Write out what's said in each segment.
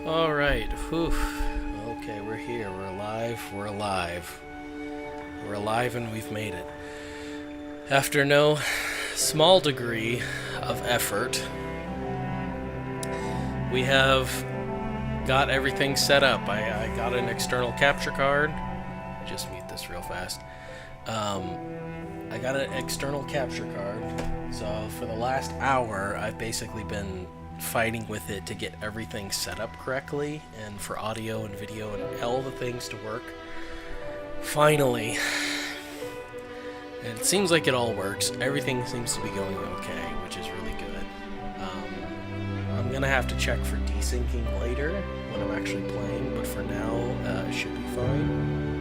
All right. Whew. Okay, we're here. We're alive. We're alive. We're alive and we've made it. After no small degree of effort, we have got everything set up. I got an external capture card. Just mute this real fast. I got an external capture card. So for the last hour, I've basically been fighting with it to get everything set up correctly and for audio and video and all the things to work. Finally. And it seems like it all works. Everything seems to be going okay, which is really good. I'm going to have to check for desyncing later when I'm actually playing, but for now, it should be fine.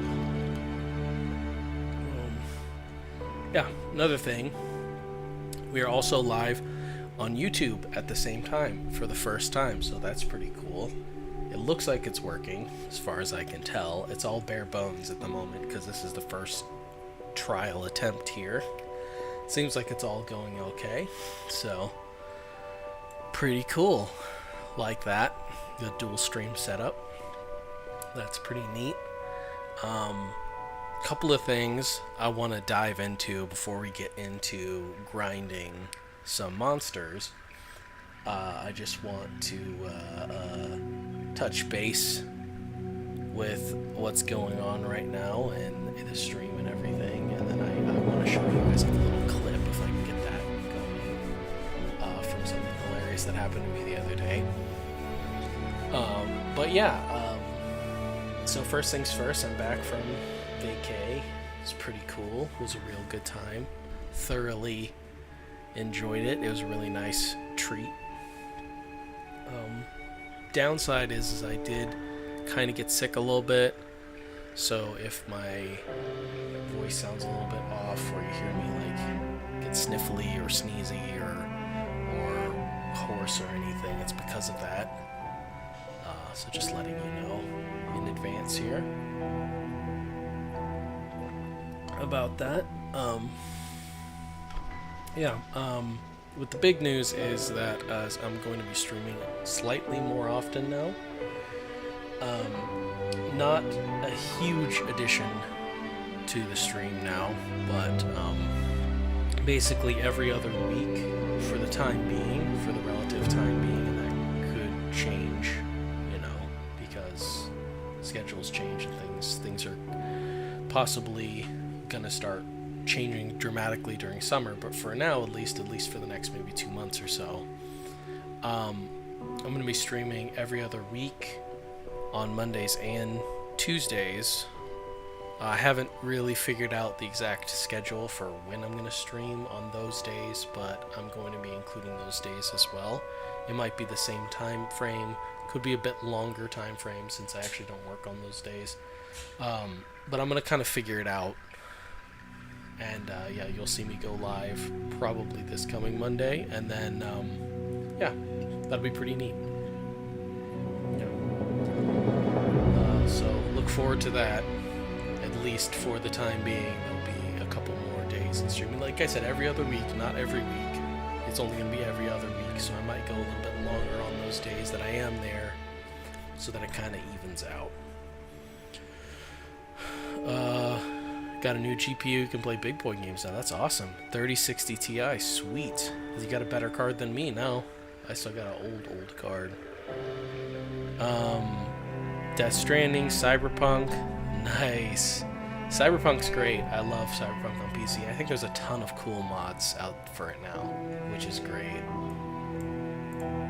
Yeah, another thing. We are also live on YouTube at the same time for the first time, so that's pretty cool. It looks like it's working, as far as I can tell. It's all bare bones at the moment, because this is the first trial attempt here. Seems like it's all going okay, so pretty cool. Like that, the dual stream setup. That's pretty neat. Couple of things I want to dive into before we get into grinding some monsters. I just want to touch base with what's going on right now and the stream and everything, and then I want to show you guys a little clip if I can get that going from something hilarious that happened to me the other day. But yeah, so first things first, I'm back from vacay. It's pretty cool. It was a real good time. Thoroughly enjoyed it. It was a really nice treat. Downside is I did kind of get sick a little bit, so if my voice sounds a little bit off or you hear me like get sniffly or sneezy or hoarse or anything, it's because of that. So just letting you know in advance here about that. With the big news is that I'm going to be streaming slightly more often now. Not a huge addition to the stream now, but basically every other week for the time being, for the relative time being, and that could change, because schedules change and things are possibly gonna start changing dramatically during summer, but for now, at least for the next maybe 2 months or so, I'm going to be streaming every other week on Mondays and Tuesdays. I haven't really figured out the exact schedule for when I'm going to stream on those days, but I'm going to be including those days as well. It might be the same time frame, could be a bit longer time frame since I actually don't work on those days, but I'm going to kind of figure it out. And yeah, you'll see me go live probably this coming Monday, and then yeah, that'll be pretty neat. So look forward to that. At least for the time being, there'll be a couple more days in streaming. Like I said, every other week, not every week. It's only going to be every other week, so I might go a little bit longer on those days that I am there, so that it kind of evens out. Got a new GPU, you can play big boy games now. That's awesome. 3060 Ti, sweet. You got a better card than me now. I still got an old card. Death Stranding, Cyberpunk, nice. Cyberpunk's great. I love Cyberpunk on PC. I think there's a ton of cool mods out for it now, which is great.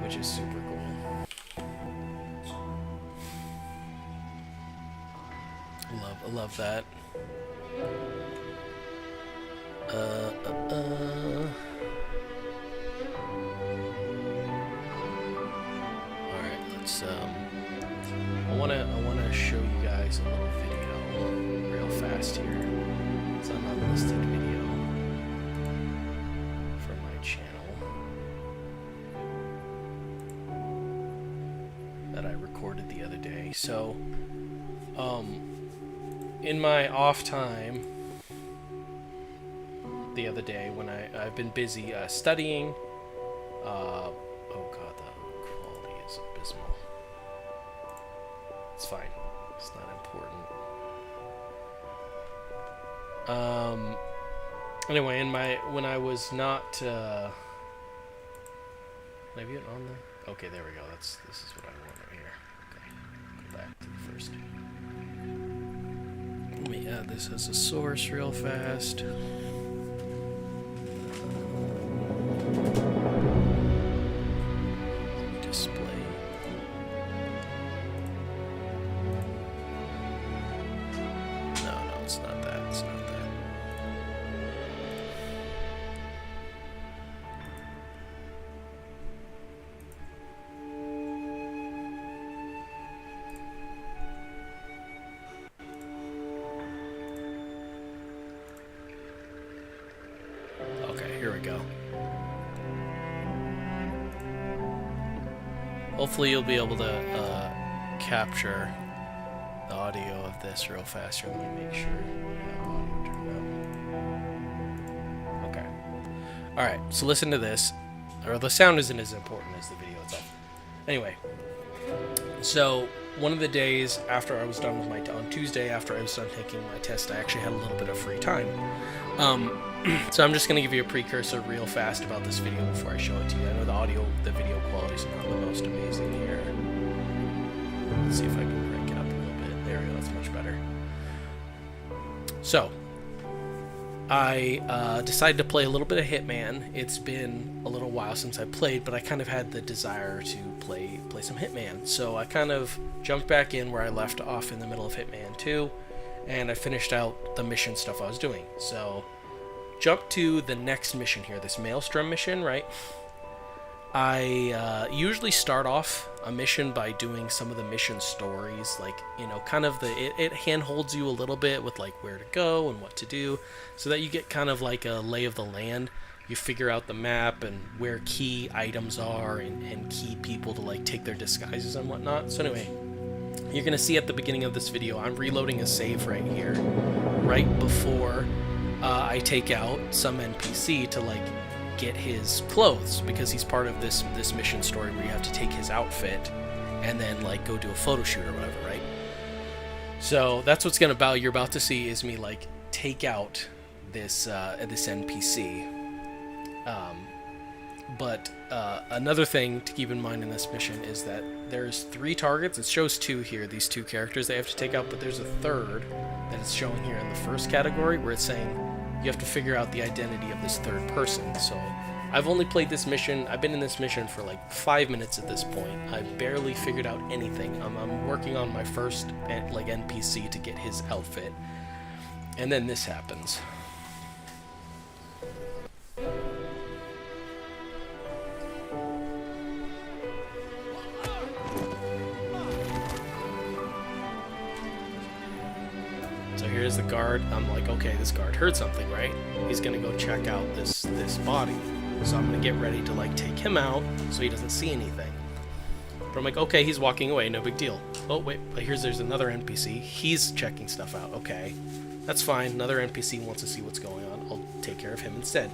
Which is super cool. I love that. Alright, let's I wanna show you guys a little video real fast here. It's an unlisted video from my channel that I recorded the other day. So in my off time the other day when I've been busy studying, oh god, the quality is abysmal. It's fine. It's not important. Anyway, when I was not, maybe it on there? Okay, there we go. This is what I want right here. Okay, go back to the first. Let me add this as a source real fast. Display. No, it's not that. It's not that. Okay, here we go. Hopefully you'll be able to capture the audio of this real fast. Here, let me make sure we have audio turned up. Okay. Alright, so listen to this. Or the sound isn't as important as the video itself. Anyway. So, one of the days after I was done with on Tuesday, after I was done taking my test, I actually had a little bit of free time. So I'm just going to give you a precursor real fast about this video before I show it to you. I know the video quality is not the most amazing here. Let's see if I can crank it up a little bit. There we go, that's much better. So, I decided to play a little bit of Hitman. It's been a little while since I played, but I kind of had the desire to play some Hitman. So I kind of jumped back in where I left off in the middle of Hitman 2, and I finished out the mission stuff I was doing. So, jump to the next mission here, this Maelstrom mission, right? I usually start off a mission by doing some of the mission stories, like, you know, kind of it handholds you a little bit with like where to go and what to do, so that you get kind of like a lay of the land. You figure out the map and where key items are and key people to like take their disguises and whatnot. So anyway, you're gonna see at the beginning of this video, I'm reloading a save right here, right before I take out some NPC to like get his clothes, because he's part of this mission story where you have to take his outfit and then like go do a photo shoot or whatever, right? So that's what's you're about to see is me like take out this NPC. But another thing to keep in mind in this mission is that there's 3 targets. It shows 2 here, these 2 characters they have to take out, but there's a third that is showing here in the first category where it's saying you have to figure out the identity of this third person. So I've only played this mission, I've been in this mission for like 5 minutes at this point. I've barely figured out anything. I'm working on my first like NPC to get his outfit. And then this happens. So here's the guard. I'm like, okay, this guard heard something, right? He's gonna go check out this body. So I'm gonna get ready to like take him out so he doesn't see anything. But I'm like, okay, he's walking away, no big deal. Oh wait, but there's another NPC. He's checking stuff out. Okay, that's fine. Another NPC wants to see what's going on. I'll take care of him instead.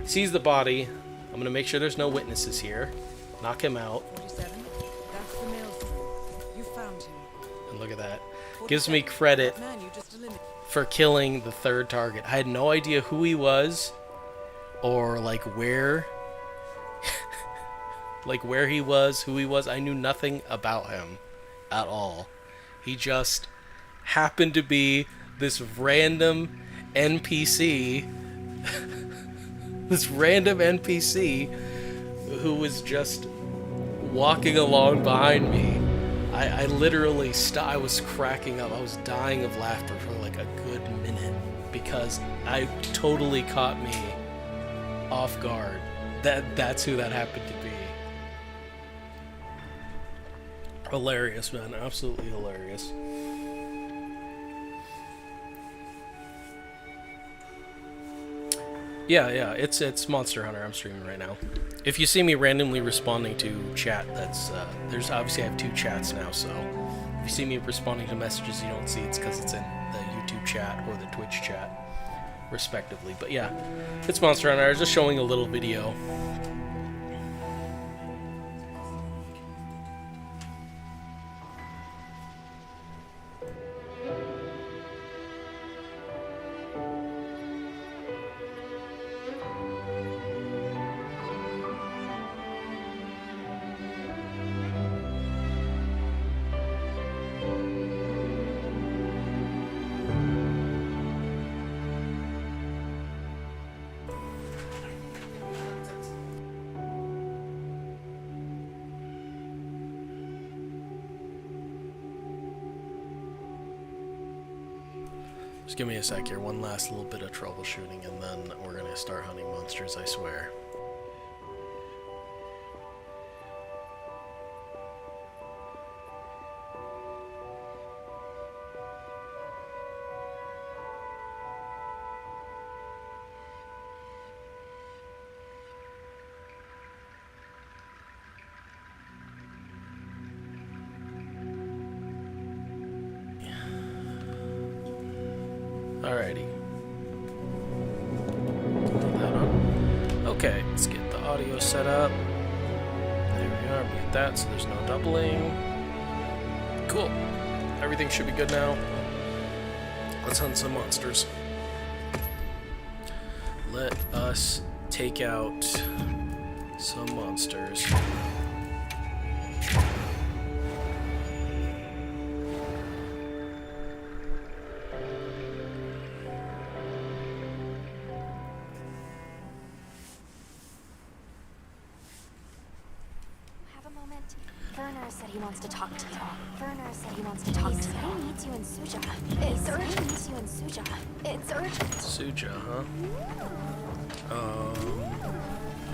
He sees the body. I'm gonna make sure there's no witnesses here. Knock him out. 47. That's the Maelstrom. You found him. And look at that. Gives me credit for killing the third target. I had no idea who he was or like where like where he was, who he was. I knew nothing about him at all. He just happened to be this random NPC this random NPC who was just walking along behind me. I literally I was cracking up. I was dying of laughter for like a good minute because I totally caught me off guard. That's who that happened to be. Hilarious, man. Absolutely hilarious. Yeah, it's Monster Hunter I'm streaming right now. If you see me randomly responding to chat, that's there's obviously I have 2 chats now, so if you see me responding to messages you don't see, it's because it's in the YouTube chat or the Twitch chat, respectively. But yeah, it's Monster Hunter. I was just showing a little video. Just give me a sec here. One last little bit of troubleshooting, and then we're gonna start hunting monsters, I swear. Alrighty. Put that on. Okay, let's get the audio set up. There we are, mute that so there's no doubling. Cool. Everything should be good now. Let's hunt some monsters. Let us take out some monsters. Werner said he wants to talk to you. Werner said he wants to talk to you. He needs you in Suja. It's urgent. He needs you in Suja. It's urgent. Suja, huh?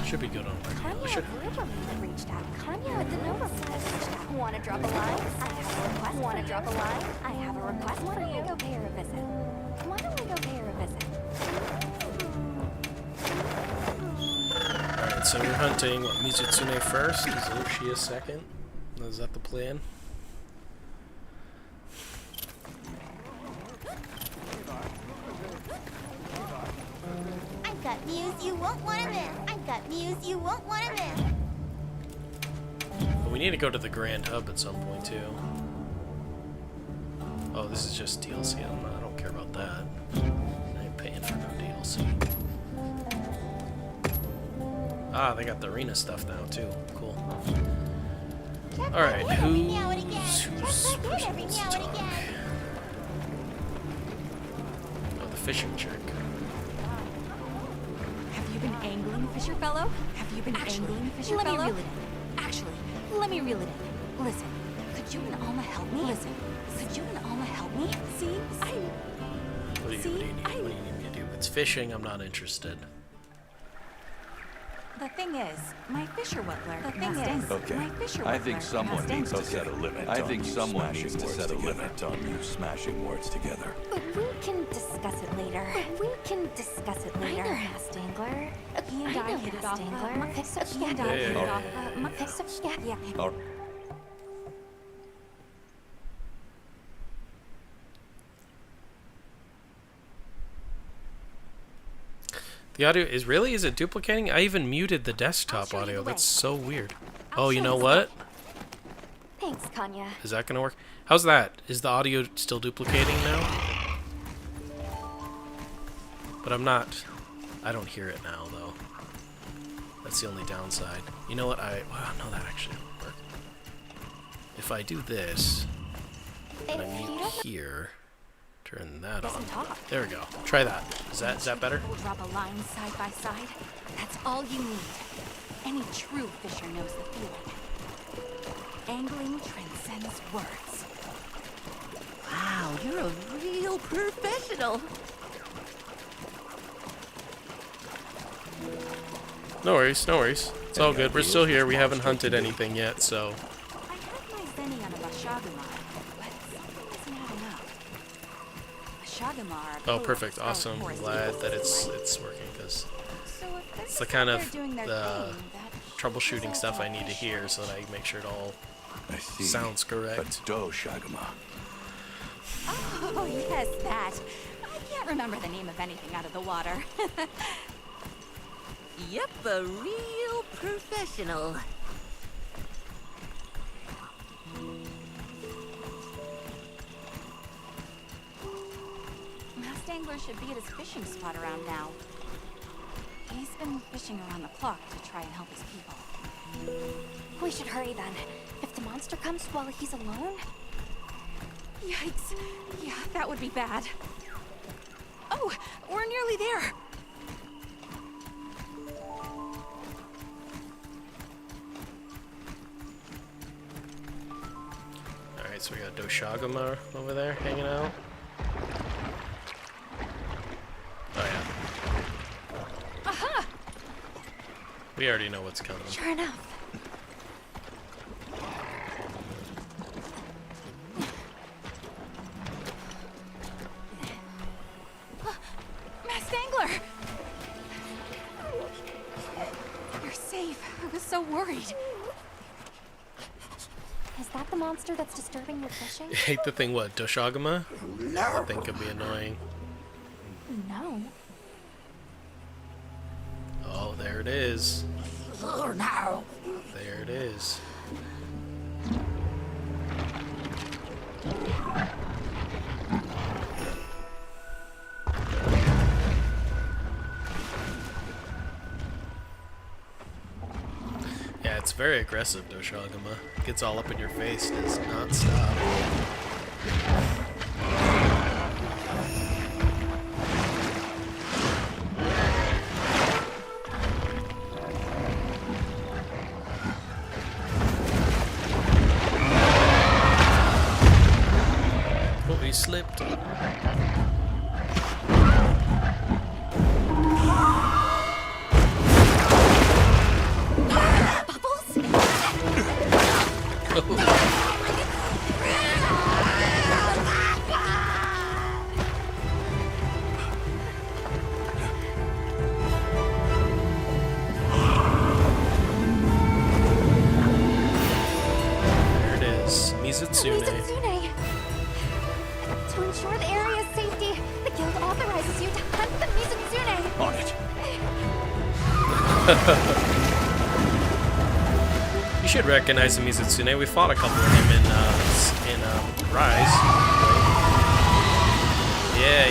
Should be good on my deal. Kanya reached out. Kanya with the Nova reached out. Want to drop a line? I have a request. Want to drop a line? I have a request for you. Why don't we go pay her a visit? Why don't we go pay her a visit? Alright, so we're hunting what, Mizutsune first? Is Shia second? Is that the plan? I've got news you won't want to miss. I've got news you won't want to miss. But we need to go to the Grand Hub at some point too. Oh, this is just DLC. I don't care about that. I ain't paying for no DLC. Ah, they got the arena stuff now too. Cool. Alright, who's person wants to talk? Oh, the fishing chick. Have you been angling, Fisher Fellow? Have you been angling, Fisher Fellow? Let me reel it in. Actually, let me reel it in. Listen, could you and Alma help me? Listen, could you and Alma help me? See, What do you need me to do? If it's fishing, I'm not interested. The thing is, my Fisher Whittler. The thing is, Okay. my Fisher Whittler. I think someone needs to Okay. set a limit. I on think you someone smashing needs to words set a together. limit on you smashing words together. We can discuss it later. We can discuss it later. I know Mass Dangler. He and I hit it off. He and I hit it off. Yeah. All The audio is it duplicating? I even muted the desktop show you audio. the way. That's so weird. I'll Oh, you show know you the what? Thanks, Kanya. Is that gonna work? How's that? Is the audio still duplicating now? But I don't hear it now though. That's the only downside. You know what? Wow, no, that actually won't work. If I do this, and I mute here, turn that on. There we go. Try that. Is that better? We'll drop a line side by side. That's all you need. Any true fisher knows the feeling. Angling transcends words. Wow, you're a real professional. No worries, no worries. It's all good. We're still here. We haven't hunted anything yet, so. I had my zenny on a Bashagumar, but something isn't adding up. Bashagumar. Oh, perfect. Awesome. Glad that it's working because it's the kind of the troubleshooting stuff I need to hear so that I make sure it all I see. sounds correct. But Do Shagama. Oh, yes, that. I can't remember the name of anything out of the water. Yep, a real professional. Mass Dangler should be at his fishing spot around now. He's been fishing around the clock to try and help his people. We should hurry then. If the monster comes while he's alone... Yikes. Yeah, that would be bad. Oh, we're nearly there. Alright, so we got Doshagama over there hanging out. We already know what's coming. Sure enough. Masked Angler! You're safe. I was so worried. Is that the monster that's disturbing your fishing? I hate the thing, what, Doshagama? I think could be annoying. No. Oh, there it is. No. There it is. Yeah, it's very aggressive, Doshagama. Gets all up in your face, does not stop. Oh, he slipped. There it is. Mizutsune. Mizutsune! To ensure the area's safety, the guild authorizes you to hunt the Mizutsune! On it. You should recognize the Mizutsune. We fought a couple of him in Rise. Yeah.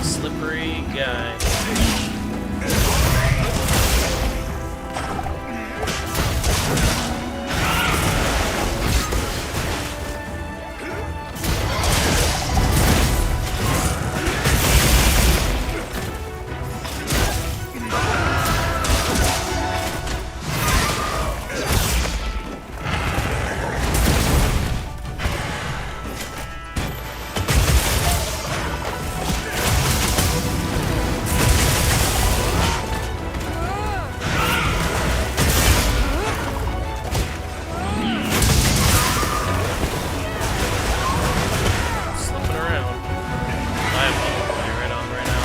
Slippery guy. Slipping around. Fireball. Right on, right now.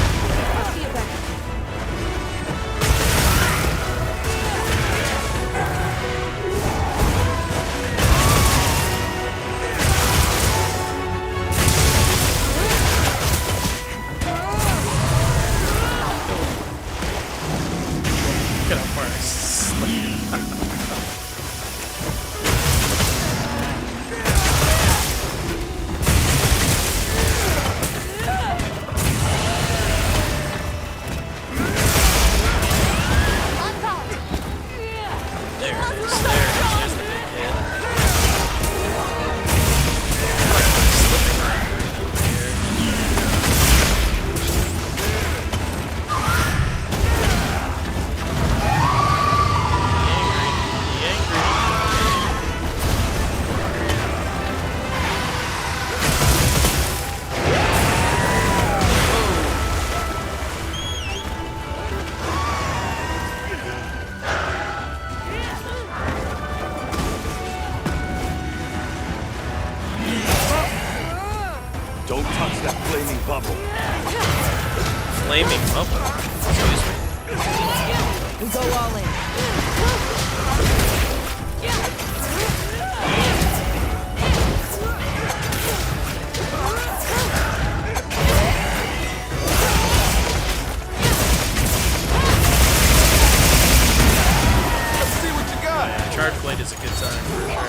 Look at how far I slid. There it is. There's the big hit. Slipping right over here. Be angry. Don't touch that flaming bubble. Flaming bubble. Excuse me. We go all in. Let's see what you got. Charge blade is a good time for sure.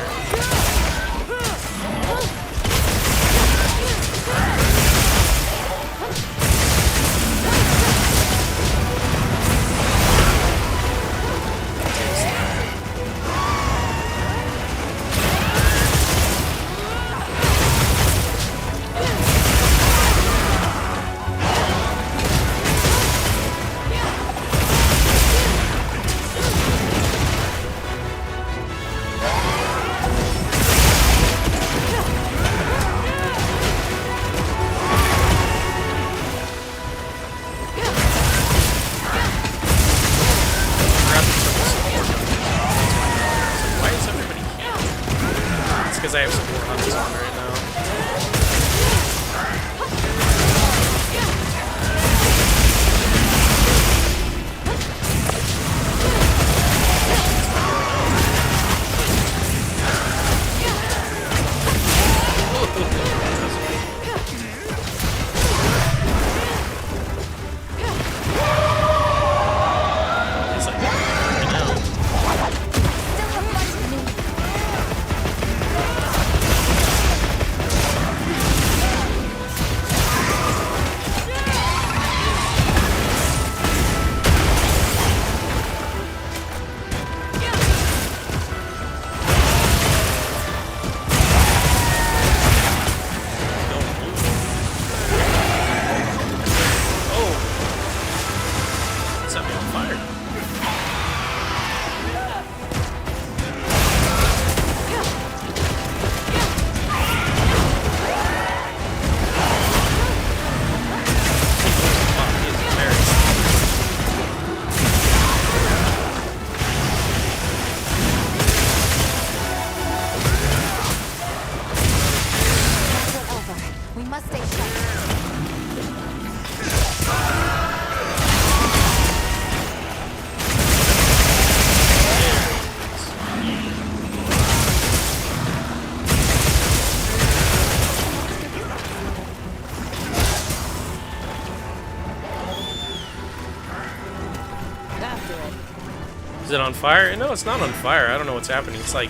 Is it on fire? No, it's not on fire. I don't know what's happening. It's like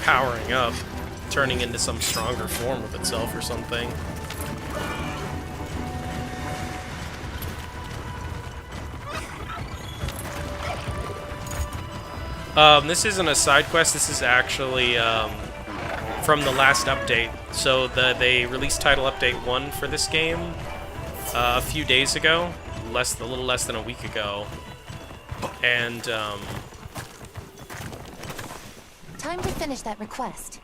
powering up, turning into some stronger form of itself or something. This isn't a side quest. This is actually from the last update. So they released title update 1 for this game a few days ago, a little less than a week ago, and Time to finish that request.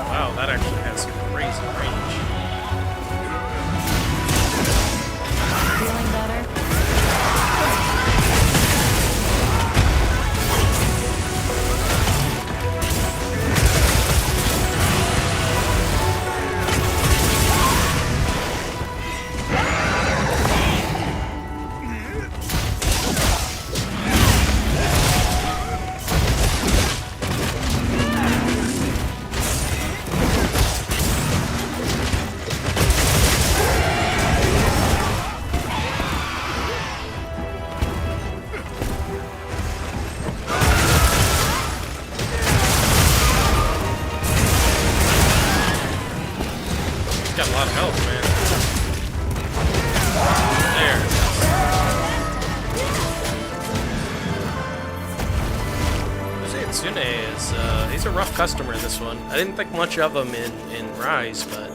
wow, that actually has some crazy range. Feeling better? Got a lot of health, man. There. Mizutsune is, he's a rough customer in this one. I didn't think much of him in Rise, but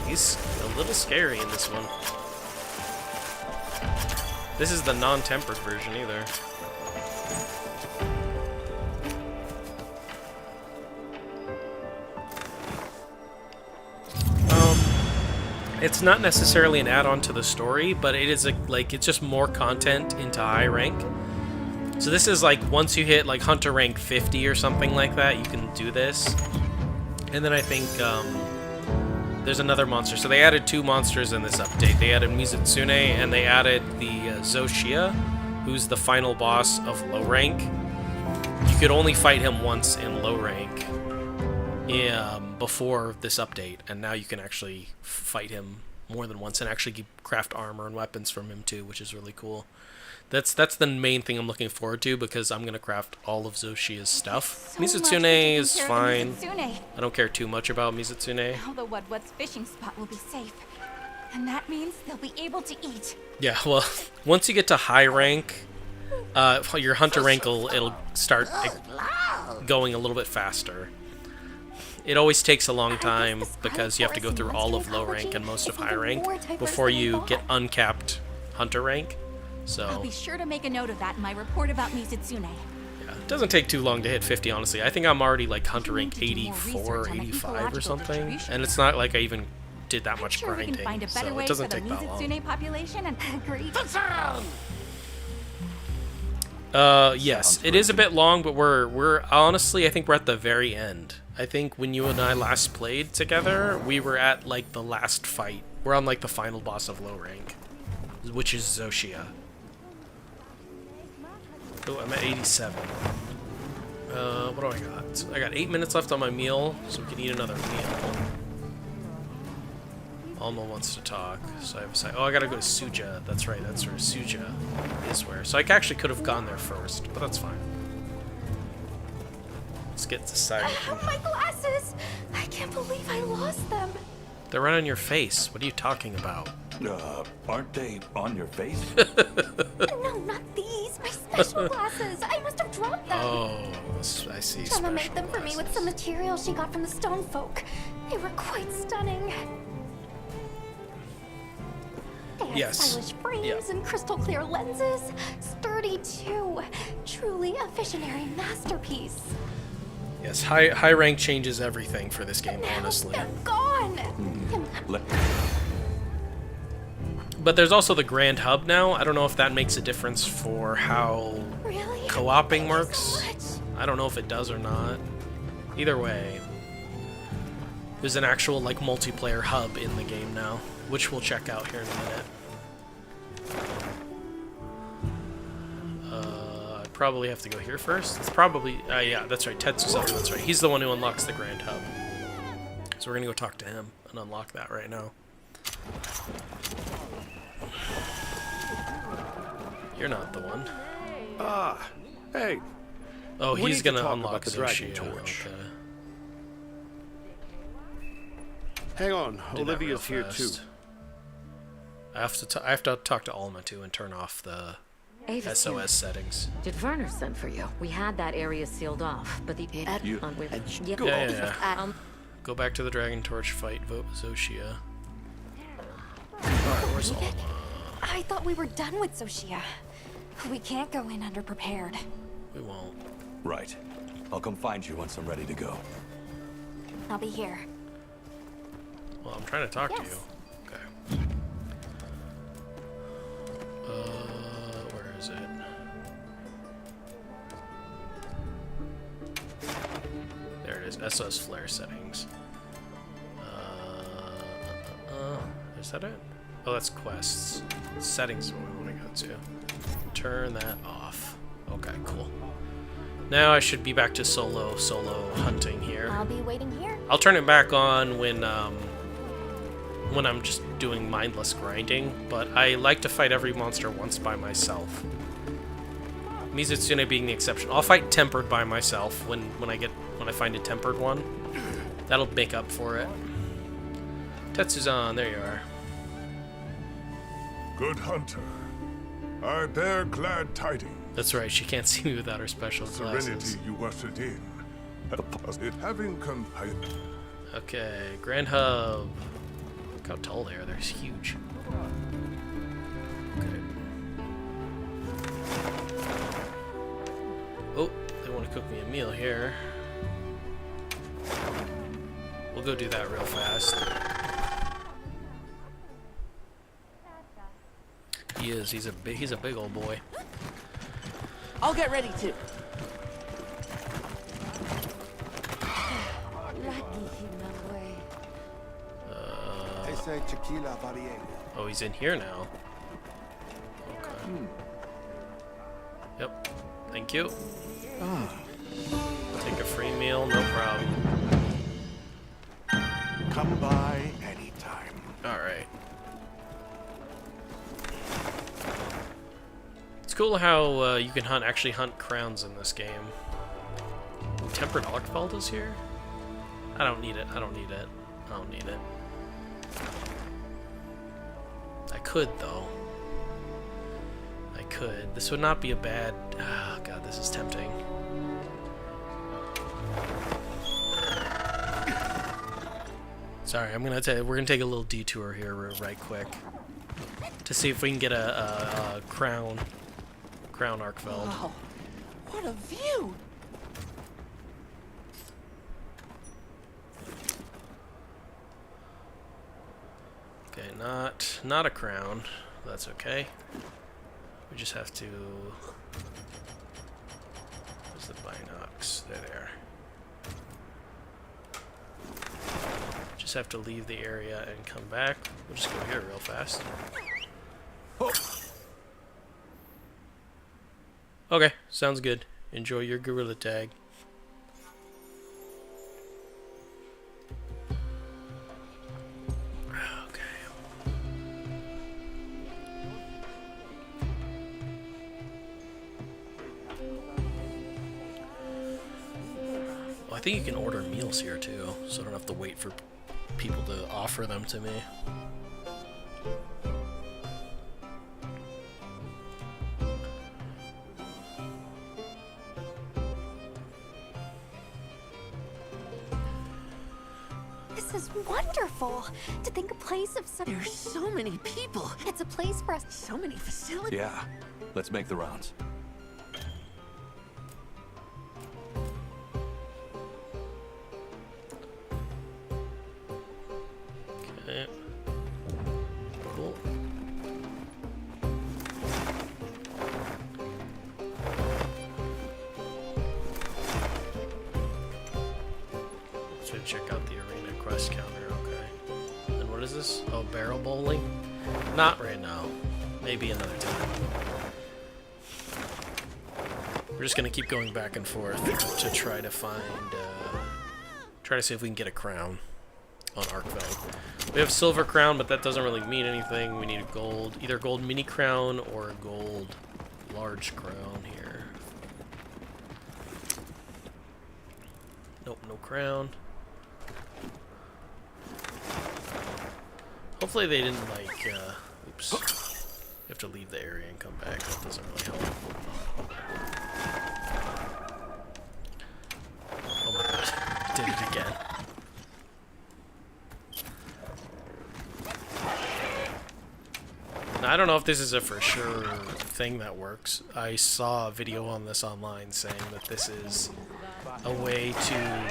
he's a little scary in this one. This is the non-tempered version either. It's not necessarily an add-on to the story, but it is it's just more content into high rank. So this is like once you hit like Hunter rank 50 or something like that, you can do this. And then I think there's another monster. So they added 2 monsters in this update. They added Mizutsune and they added the Shia, who's the final boss of low rank. You could only fight him once in low rank. Before this update, and now you can actually fight him more than once and actually craft armor and weapons from him too, which is really cool. That's the main thing I'm looking forward to, because I'm gonna craft all of Zoshia's stuff. Mizutsune is fine. I don't care too much about Mizutsune. Now the What's fishing spot will be safe. And that means they'll be able to eat. Yeah, well, once you get to high rank, your hunter rank it'll start going a little bit faster. It always takes a long time because you have to go through all of low rank and most of high rank before you get uncapped hunter rank. So I'll be sure to make a note of that in my report about Mizutsune. yeah, it doesn't take too long to hit 50, honestly. I think I'm already like hunter rank 84, 85 or something, and it's not like I even did that much Sure, we can grinding, find a better so way it doesn't for the take that long. Mizutsune population and agree. Yes, it is a bit long, but we're honestly, I think we're at the very end. I think when you and I last played together, we were at like the last fight. We're on like the final boss of low rank, which is Shia. Oh, I'm at 87. What do I got? So I got 8 minutes left on my meal, so we can eat another meal. Alma wants to talk, so I have to say, oh, I gotta go to Suja. That's right, that's where Suja is where. So I actually could have gone there first, but that's fine. Let's get to side. I have my glasses! I can't believe I lost them. They're right on your face. What are you talking about? Aren't they on your face? No, not these. My special glasses. I must have dropped them. Oh, I see. Mama made special them for me with some glasses. material she got from the stone folk. They were quite stunning. They had Yes. stylish frames Yeah. and crystal clear lenses. Sturdy too. Truly a visionary masterpiece. Yes, high rank changes everything for this game, Now honestly. they're gone. Let- But there's also the Grand Hub now. I don't know if that makes a difference for how Really? co-oping Thank you works. so much. I don't know if it does or not. Either way. There's an actual like multiplayer hub in the game now, which we'll check out here in a minute. I probably have to go here first. It's probably yeah, that's right. Tetsu's that's right. He's the one who unlocks the Grand Hub. So we're gonna go talk to him and unlock that right now. You're not the one. Ah, hey. Oh, We he's need to gonna talk unlock about the Shia. Dragon Torch. Okay. Hang on, Do that Olivia's real here too. fast. I have to talk to Alma too and turn off the Ava's SOS here. settings. Did Werner send for you? We had that area sealed off, but the You- Yep. Go Yeah. Go back to the Dragon Torch fight. Vote Zoshia. Alright, where's Alma? I thought we were done with Soshia. We can't go in underprepared. We won't. Right. I'll come find you once I'm ready to go. I'll be here. Well, I'm trying to talk to Yes. you. Okay. Where is it? There it is. SOS flare settings. Is that it? Oh, that's quests. Settings is what we want to go to. Turn that off. Okay, cool. Now I should be back to solo hunting here. I'll be waiting here. I'll turn it back on when I'm just doing mindless grinding, but I like to fight every monster once by myself. Mizutsune being the exception. I'll fight tempered by myself when I find a tempered one. That'll make up for it. Tetsuzan, there you are. Good hunter. I bear glad tidings. That's right, she can't see me without her special glasses. Serenity you ushered in. It having compiled. Okay, Grand Hub. Look how tall they are, they're huge. Okay. Oh, they want to cook me a meal here. We'll go do that real fast. He's a big old boy. I'll get ready to. Oh, he's in here now. Okay. Yep. Thank you. Take a free meal, no problem. Come by anytime. Alright. It's cool how you can actually hunt crowns in this game. Ooh, Tempered Arkfeld is here? I don't need it. I don't need it. I don't need it. I could, though. I could. This would not be a bad... Oh, God, this is tempting. Sorry, we're gonna take a little detour here right quick to see if we can get a crown Arkfeld. Wow, what a view! Okay, not a crown. That's okay. We just have to. Where's the binocs? There they are. Just have to leave the area and come back. We'll just go here real fast. Oh. Okay, sounds good. Enjoy your gorilla tag. I think you can order meals here too, so I don't have to wait for people to offer them to me. This is wonderful. To think a place of such... There's so many people. It's a place for us. So many facilities. Yeah. Let's make the rounds. Okay. Cool. So check out the arena quest counter, okay. And what is this? Oh, barrel bowling? Not right now. Maybe another time. We're just gonna keep going back and forth to try to find, try to see if we can get a crown on Arkveld. We have silver crown, but that doesn't really mean anything. We need a gold, either gold mini crown or a gold large crown here. Nope, no crown. Hopefully they didn't like, oops. You have to leave the area and come back. That doesn't really help. Oh my god, did it again. Now, I don't know if this is a for sure thing that works. I saw a video on this online saying that this is a way to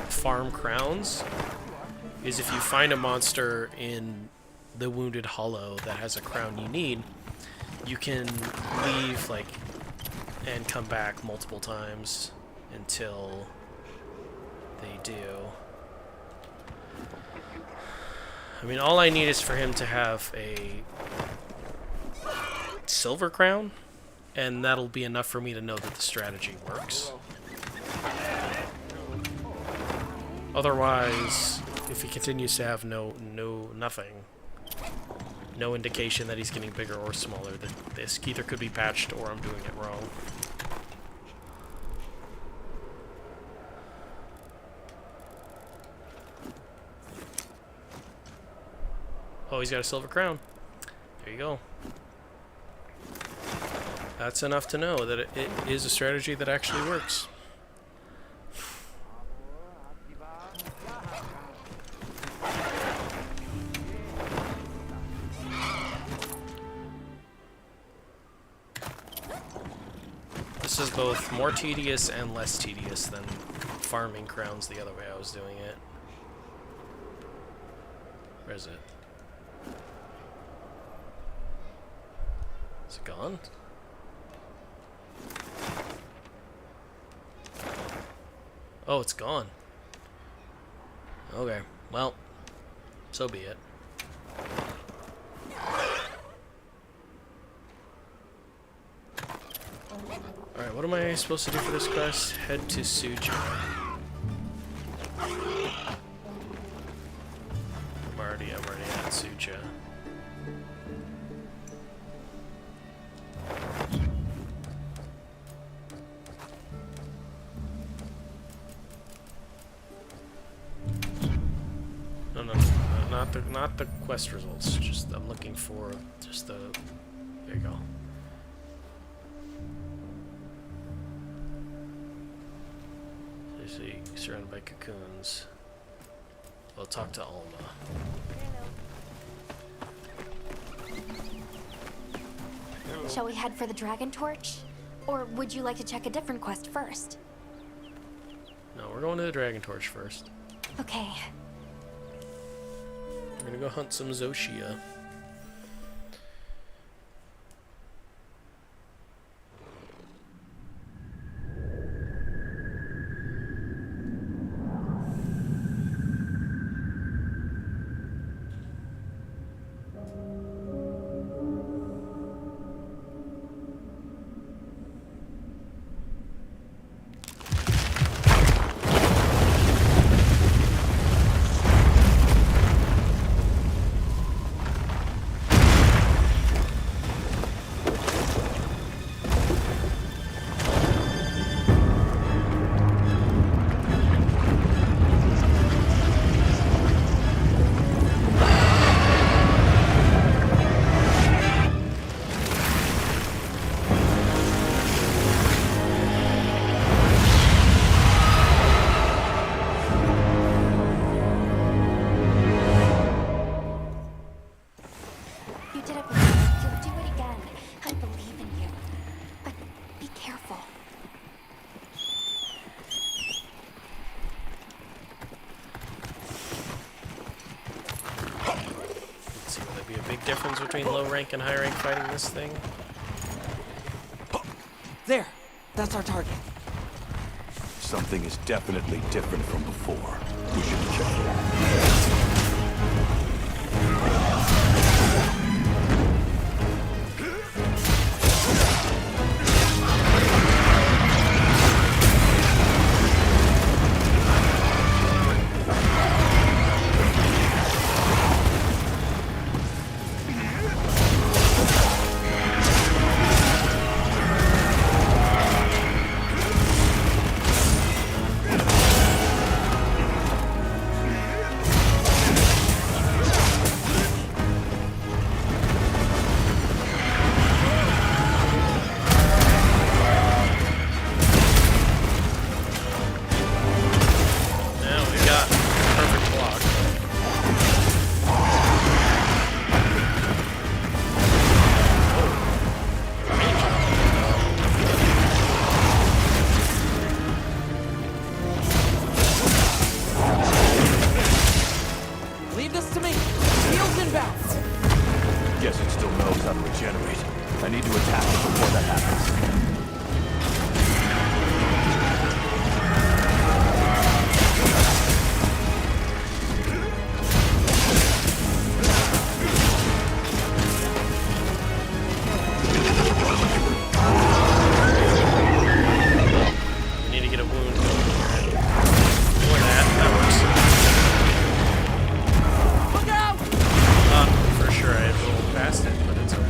farm crowns. Is if you find a monster in the Wounded Hollow that has a crown you need, you can leave, like, and come back multiple times until they do. I mean, all I need is for him to have a silver crown, and that'll be enough for me to know that the strategy works. Otherwise, if he continues to have nothing, no indication that he's getting bigger or smaller, that this either could be patched or I'm doing it wrong. Oh, he's got a silver crown. There you go. That's enough to know that it is a strategy that actually works. This is both more tedious and less tedious than farming crowns the other way I was doing it. Where is it? Is it gone? Oh, it's gone. Okay, well, so be it. Alright, what am I supposed to do for this quest? Head to Suja. I'm already at Suja. No, not the quest results. Just I'm looking for just the. There you go. So you see, surrounded by cocoons. I'll talk to Alma. Shall we head for the Dragon Torch? Or would you like to check a different quest first? No, we're going to the Dragon Torch first. Okay. We're gonna go hunt some Shia. Difference between low rank and high rank fighting this thing? There! That's our target. Something is definitely different from before. We should be careful. Leave this to me. Heels inbound. Guess it still knows how to regenerate. I need to attack it before that happens. We need to get a wound going here. Or that works. Look out! For sure I had rolled past it, but it's okay.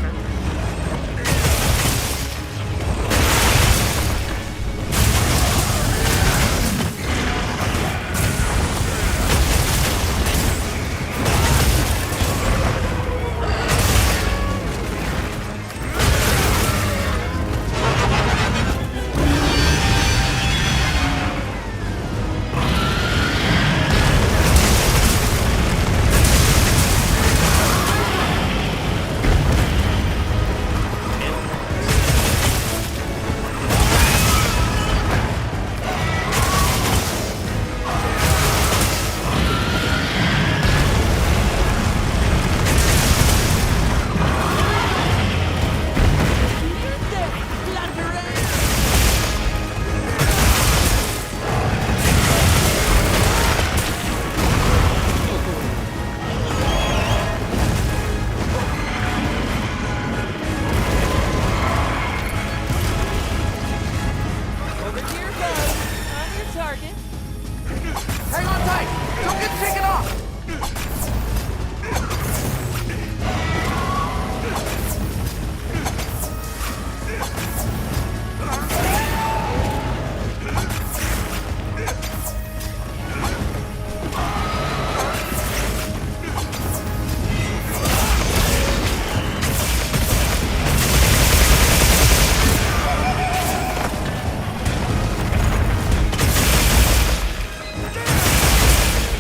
Over here goes. On your target. Hang on tight. Don't get taken off.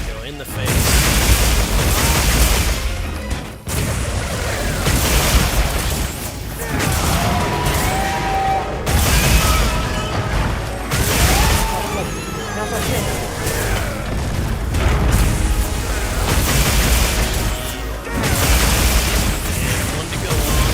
Go in the face. One to go on.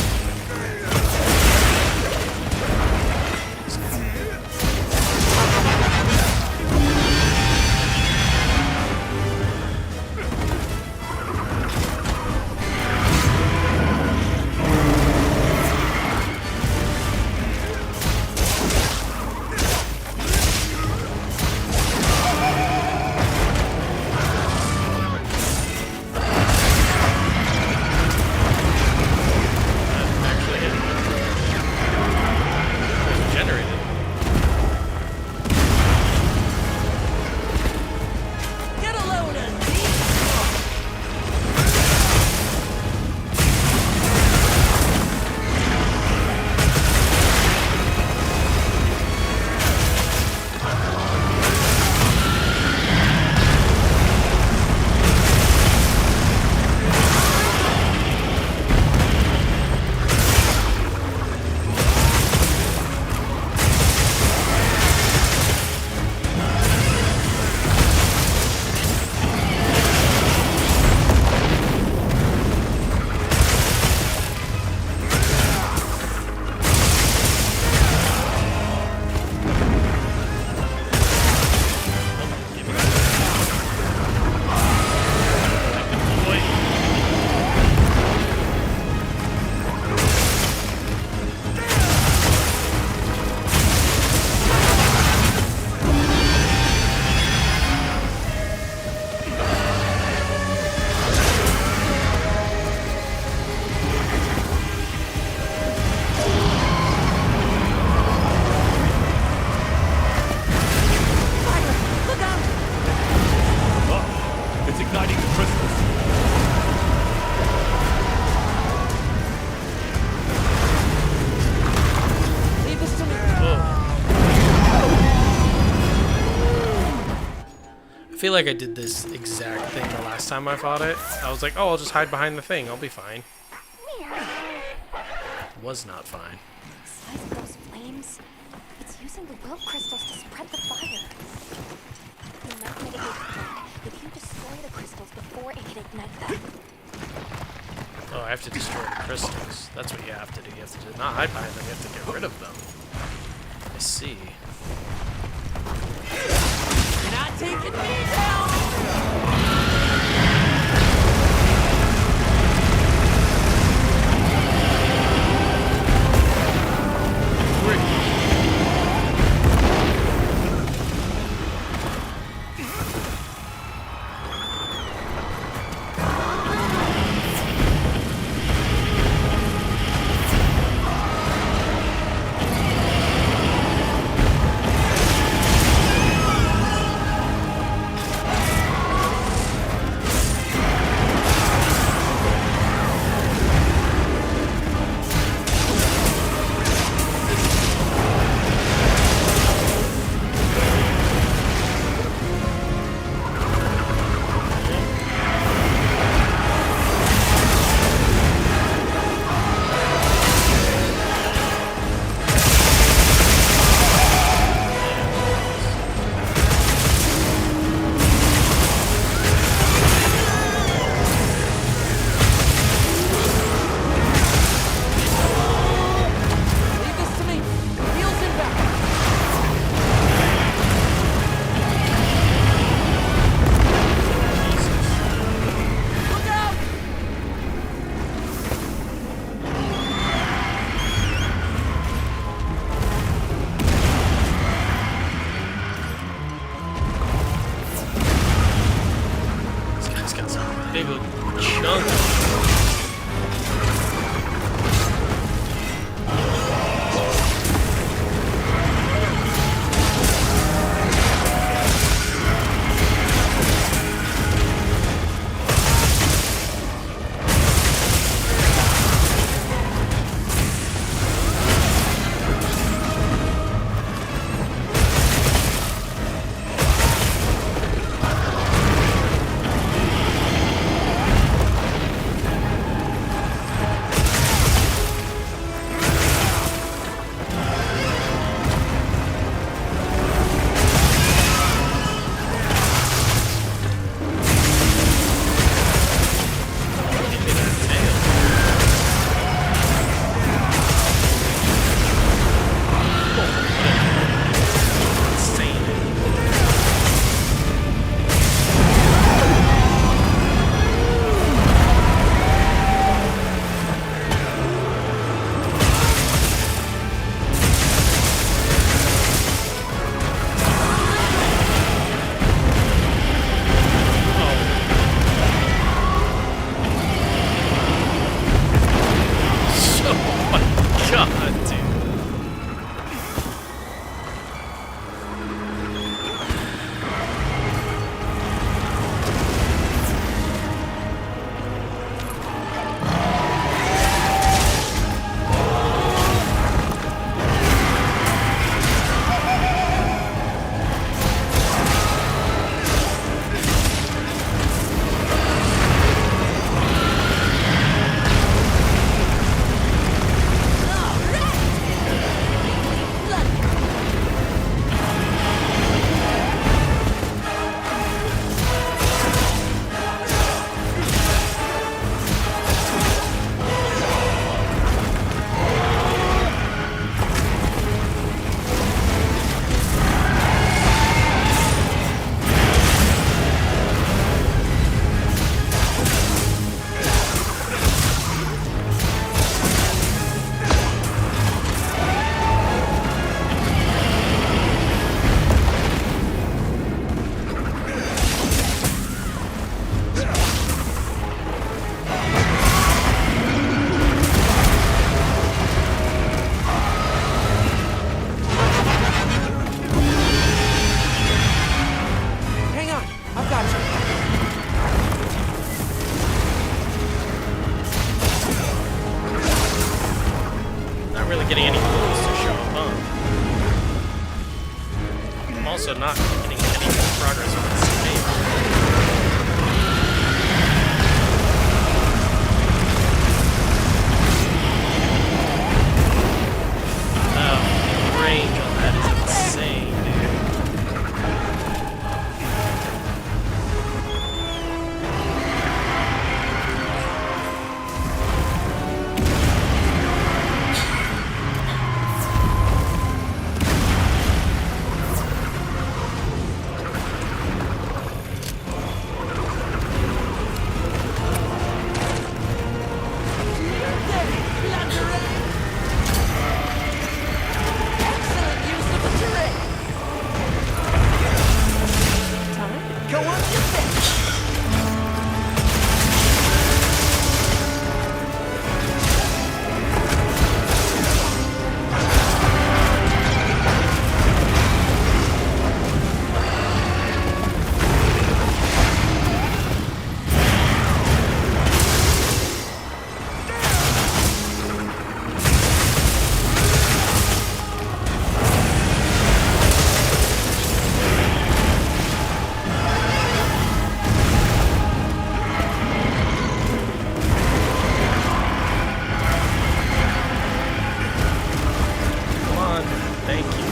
feel like I did this exact thing the last time I fought it. I was like, oh, I'll just hide behind the thing. I'll be fine. Was not fine. The size of those flames, it's using the will crystals to spread the fire. The magnetic work, if you destroy the crystals before it can ignite them. Oh, I have to destroy the crystals. That's what you have to do. You have to not hide behind them. You have to get rid of them. I see. You're not taking me down! Big old chunk. Getting any clues to show up, huh? I'm also not getting any progress with this game. range on that is insane, dude. Excellent use of the terrain. Time to go on your bench. Come on. Thank you.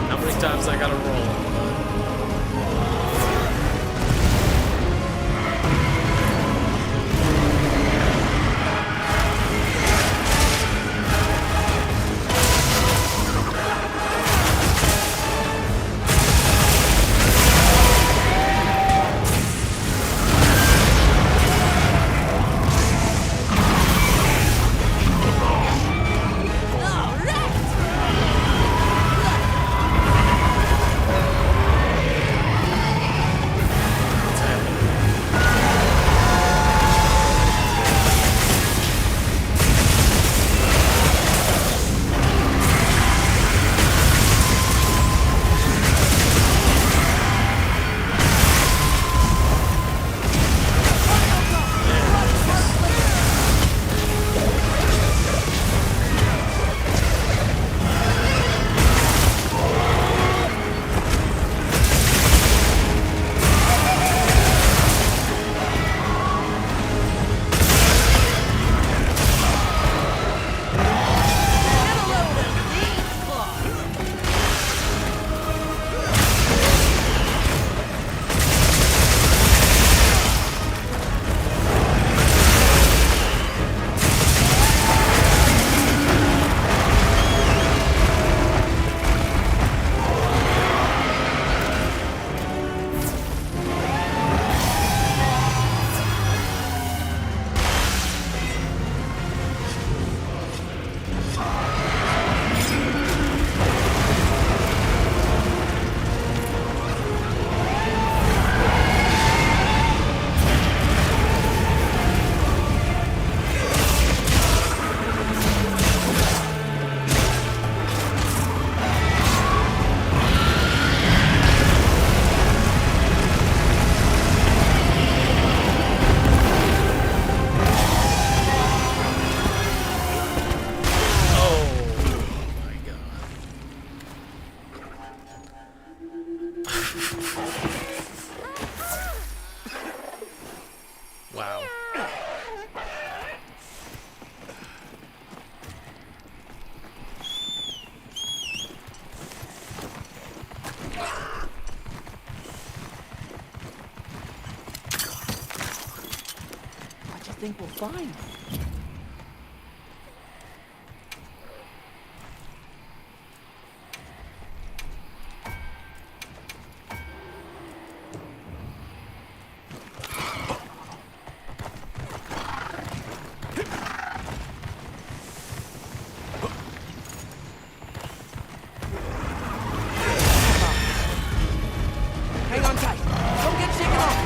How many times I gotta roll? All right. What's happening? Get a load of these claws. Oh my god. Wow. What do you think we'll find? Hang on tight. Don't get shaken off.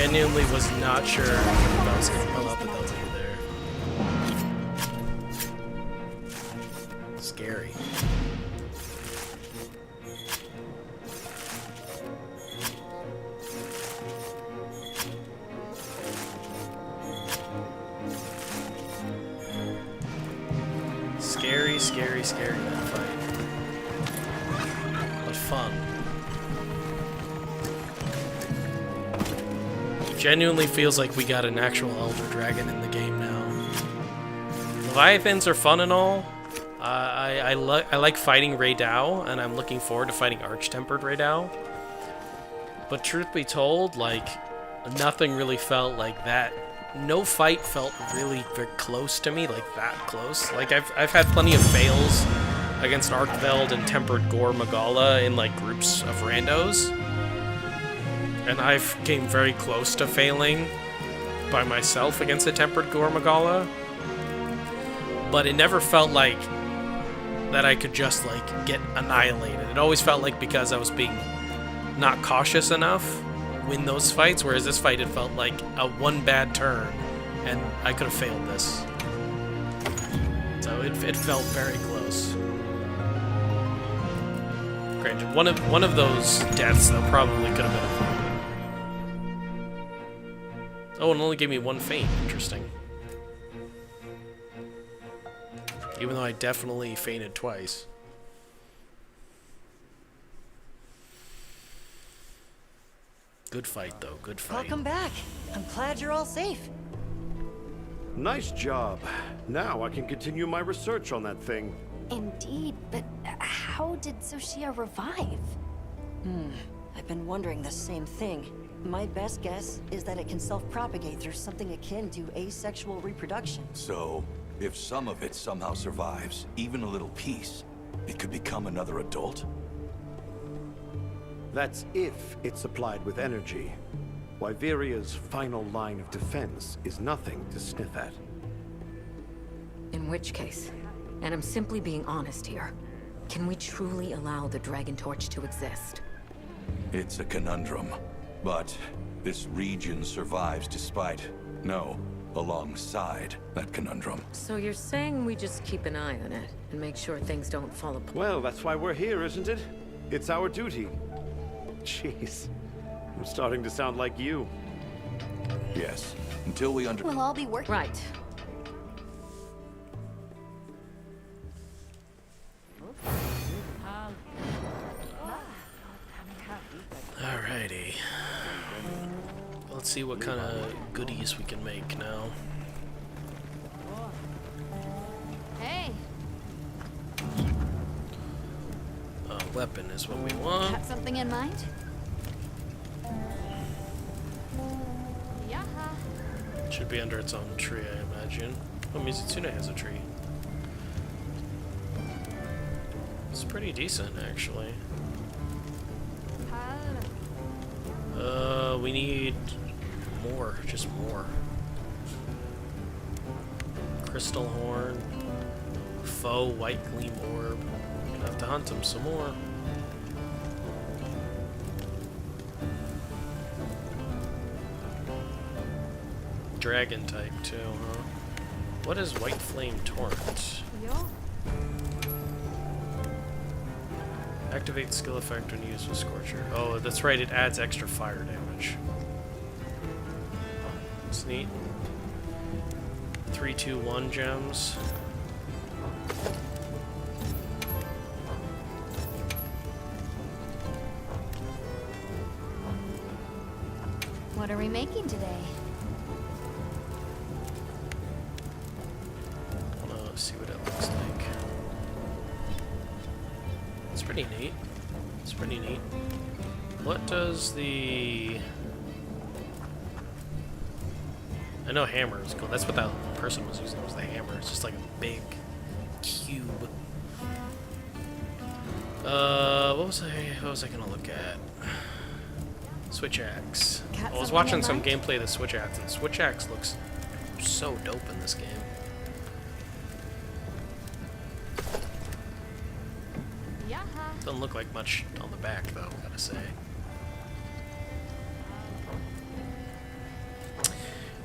Genuinely was not sure if I was going to pull up with those there. Scary. Scary, that fight. But fun. Genuinely feels like we got an actual Elder Dragon in the game now. Leviathans are fun and all. I like fighting Raydao, and I'm looking forward to fighting Arch-Tempered Raydao. But truth be told, like, nothing really felt like that. No fight felt really very close to me, like that close. Like, I've had plenty of fails against Arkveld and Tempered Gore Magala in, like, groups of randos. And I've came very close to failing by myself against a Tempered Gore Magala. But it never felt like that I could just, like, get annihilated. It always felt like because I was being not cautious enough win those fights, whereas this fight, it felt like a one bad turn, and I could have failed this. So it felt very close. Granted, one of those deaths, though, probably could have been avoided. Oh, and only gave me one feint. Interesting. Even though I definitely fainted twice. Good fight, though. Good fight. Welcome back. I'm glad you're all safe. Nice job. Now I can continue my research on that thing. Indeed, but how did Shia revive? I've been wondering the same thing. My best guess is that it can self-propagate through something akin to asexual reproduction. So, if some of it somehow survives, even a little piece, it could become another adult? That's if it's supplied with energy. Wyveria's final line of defense is nothing to sniff at. In which case, and I'm simply being honest here, can we truly allow the Dragon Torch to exist? It's a conundrum. But this region survives despite, no, alongside that conundrum. So you're saying we just keep an eye on it and make sure things don't fall apart? Well, that's why we're here, isn't it? It's our duty. Jeez. I'm starting to sound like you. Yes, until we We'll all be working. Right. Alrighty. Let's see what kind of goodies we can make now. Hey, Weapon is what we want. got something in mind? Should be under its own tree, I imagine. Oh, Mizutsune has a tree. It's pretty decent, actually. We need more, just more. Crystal Horn. Faux White Gleam Orb. We're gonna have to hunt him some more. Dragon type, too, huh? What is White Flame Torrent? Activate skill effect when used with Scorcher. Oh, that's right, it adds extra fire damage. That's neat. 3, 2, 1 gems. What are we making today? I wanna see what it looks like. It's pretty neat. It's pretty neat. What does the... I know hammer is cool. That's what that person was using, was the hammer. It's just like a big cube. What was I gonna look at? Switch axe. I was watching some gameplay of the switch axe, and switch axe looks so dope in this game. Doesn't look like much on the back, though, gotta say.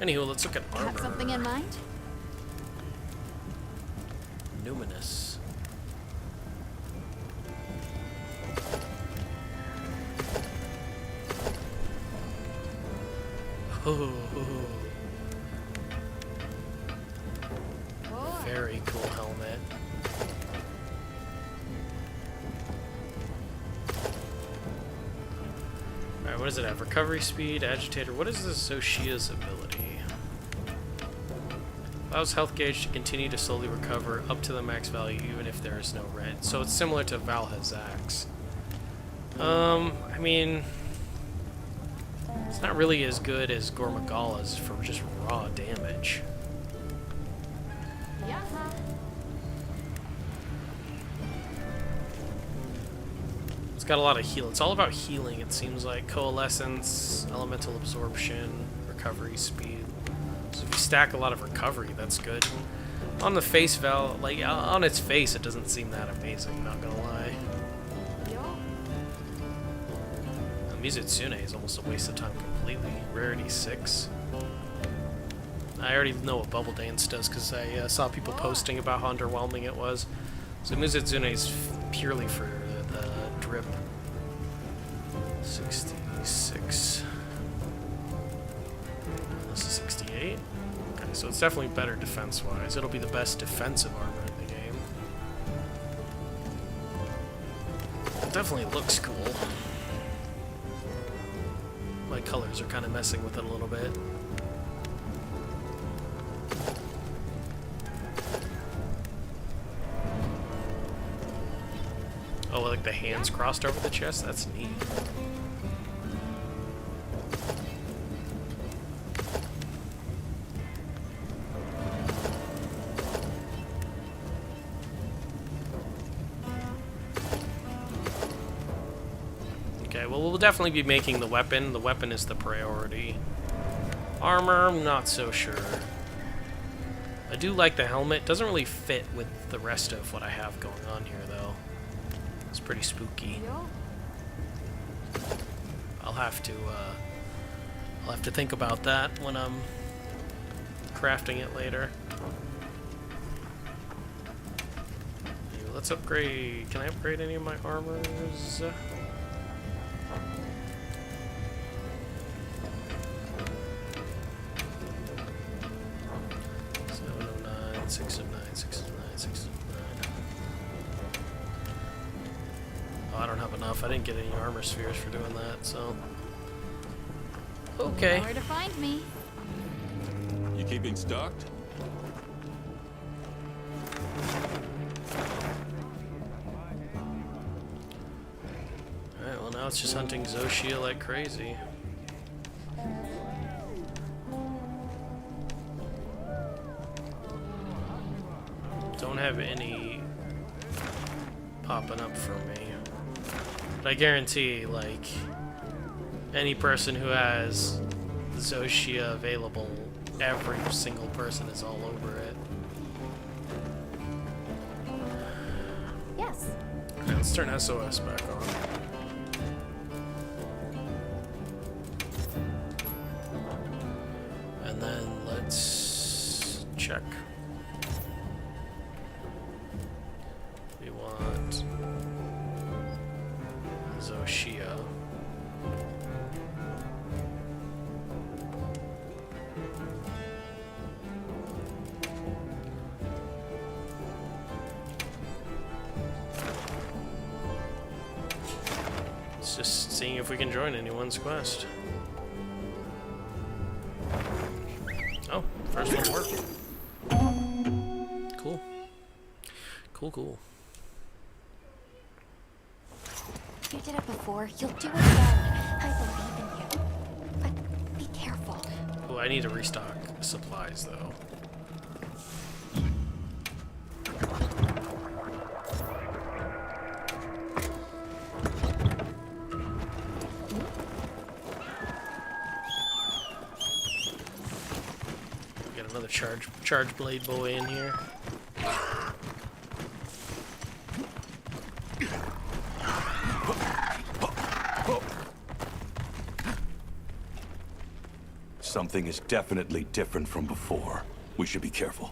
Anywho, let's look at armor. Got something in mind? Numinous. Oh, very cool helmet. Alright, what does it have? Recovery speed, agitator. What is this Shia's ability? Allows health gauge to continue to slowly recover up to the max value even if there is no red. So it's similar to Valhazak's. I mean, it's not really as good as Gormagala's for just raw damage. It's got a lot of heal. It's all about healing, it seems like. Coalescence, elemental absorption, recovery speed. So if you stack a lot of recovery, that's good. On the face valve, like on its face, it doesn't seem that amazing, not gonna lie. Mizutsune is almost a waste of time completely. Rarity 6. I already know what Bubble Dance does because I saw people posting about how underwhelming it was. So Mizutsune is purely for the drip. 66. This is 68. Okay, so it's definitely better defense-wise. It'll be the best defensive armor in the game. It definitely looks cool. My colors are kind of messing with it a little bit. Oh, like the hands crossed over the chest? That's neat. Okay, well, we'll definitely be making the weapon. The weapon is the priority. Armor, I'm not so sure. I do like the helmet. Doesn't really fit with the rest of what I have going on here, though. It's pretty spooky. I'll have to think about that when I'm crafting it later. Anyway, let's upgrade. Can I upgrade any of my armors? 609, 609, 609. Oh, I don't have enough. I didn't get any armor spheres for doing that, so. Okay. Where to find me? You keeping stocked? Alright, well now it's just hunting Shia like crazy. Don't have any popping up for me. But I guarantee, like, any person who has Shia available, every single person is all over it. Yes. Okay, let's turn SOS back on. And then let's check. We want Shia. It's just seeing if we can join anyone's quest. Oh, first one worked. Cool. Cool, cool. You did it before. You'll do it again. I believe in you. But be careful. Oh, I need to restock supplies, though. Got another charge blade boy in here. something is definitely different from before. We should be careful.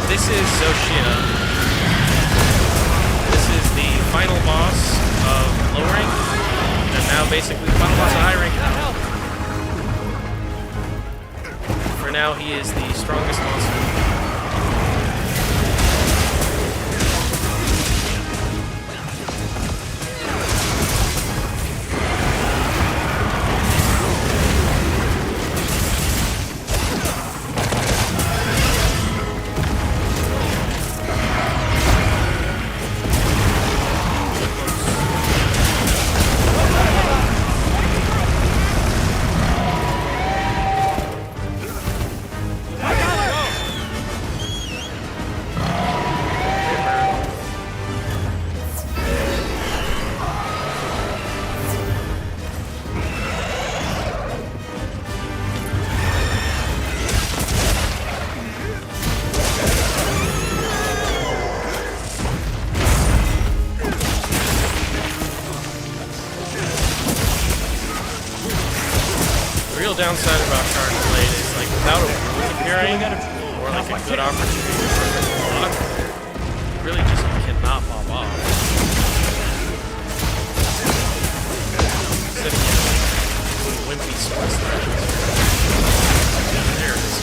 This is Shia. This is the final boss of low rank, and now basically the final boss of high rank. For now, he is the strongest monster. The real downside about Charge Blade is, like, without a wound appearing, or like a good opportunity for a block, you really just cannot pop off. Sitting here, wimpy sports threads. There it is.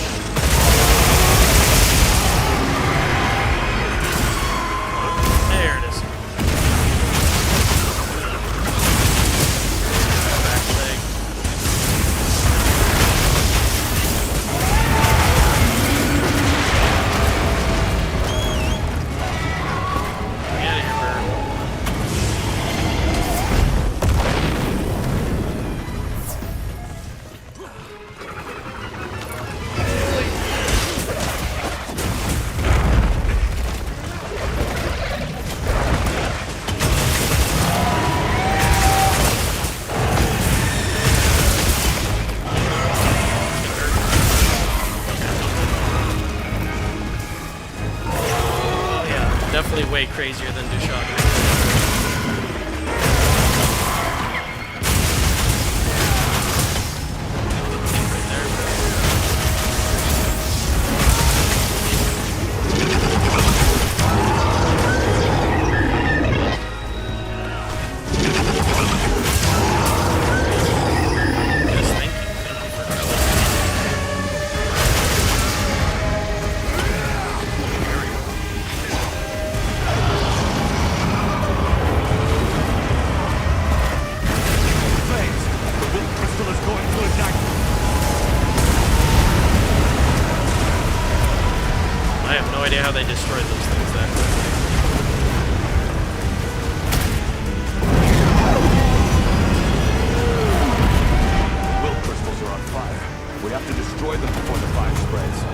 There it is. Back leg. way crazier than Dushaka. How they destroyed those things that quickly. Will crystals are on fire. We have to destroy them before the fire spreads.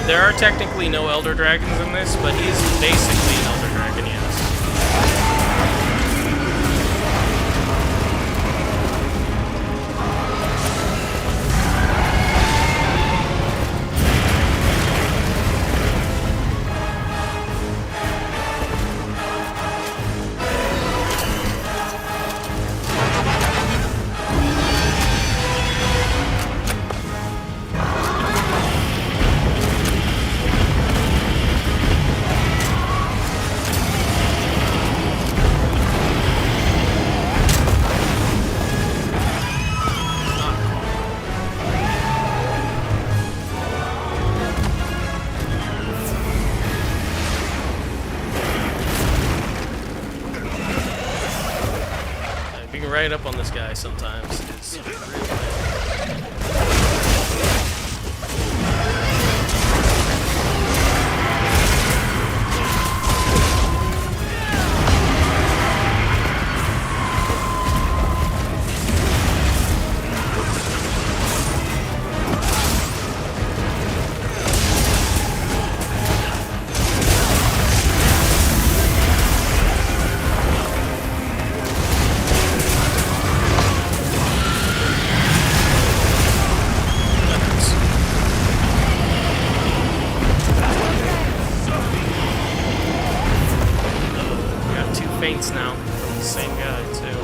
There are technically no Elder Dragons in this, but he's basically an Elder Dragon, yes. Right up on this guy sometimes. It's really bad. Faints now from the same guy too.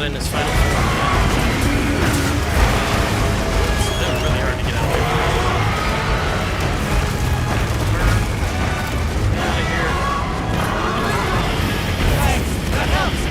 in his final form yet. It's really hard to get out of here. Get out of here. Thanks, that helps.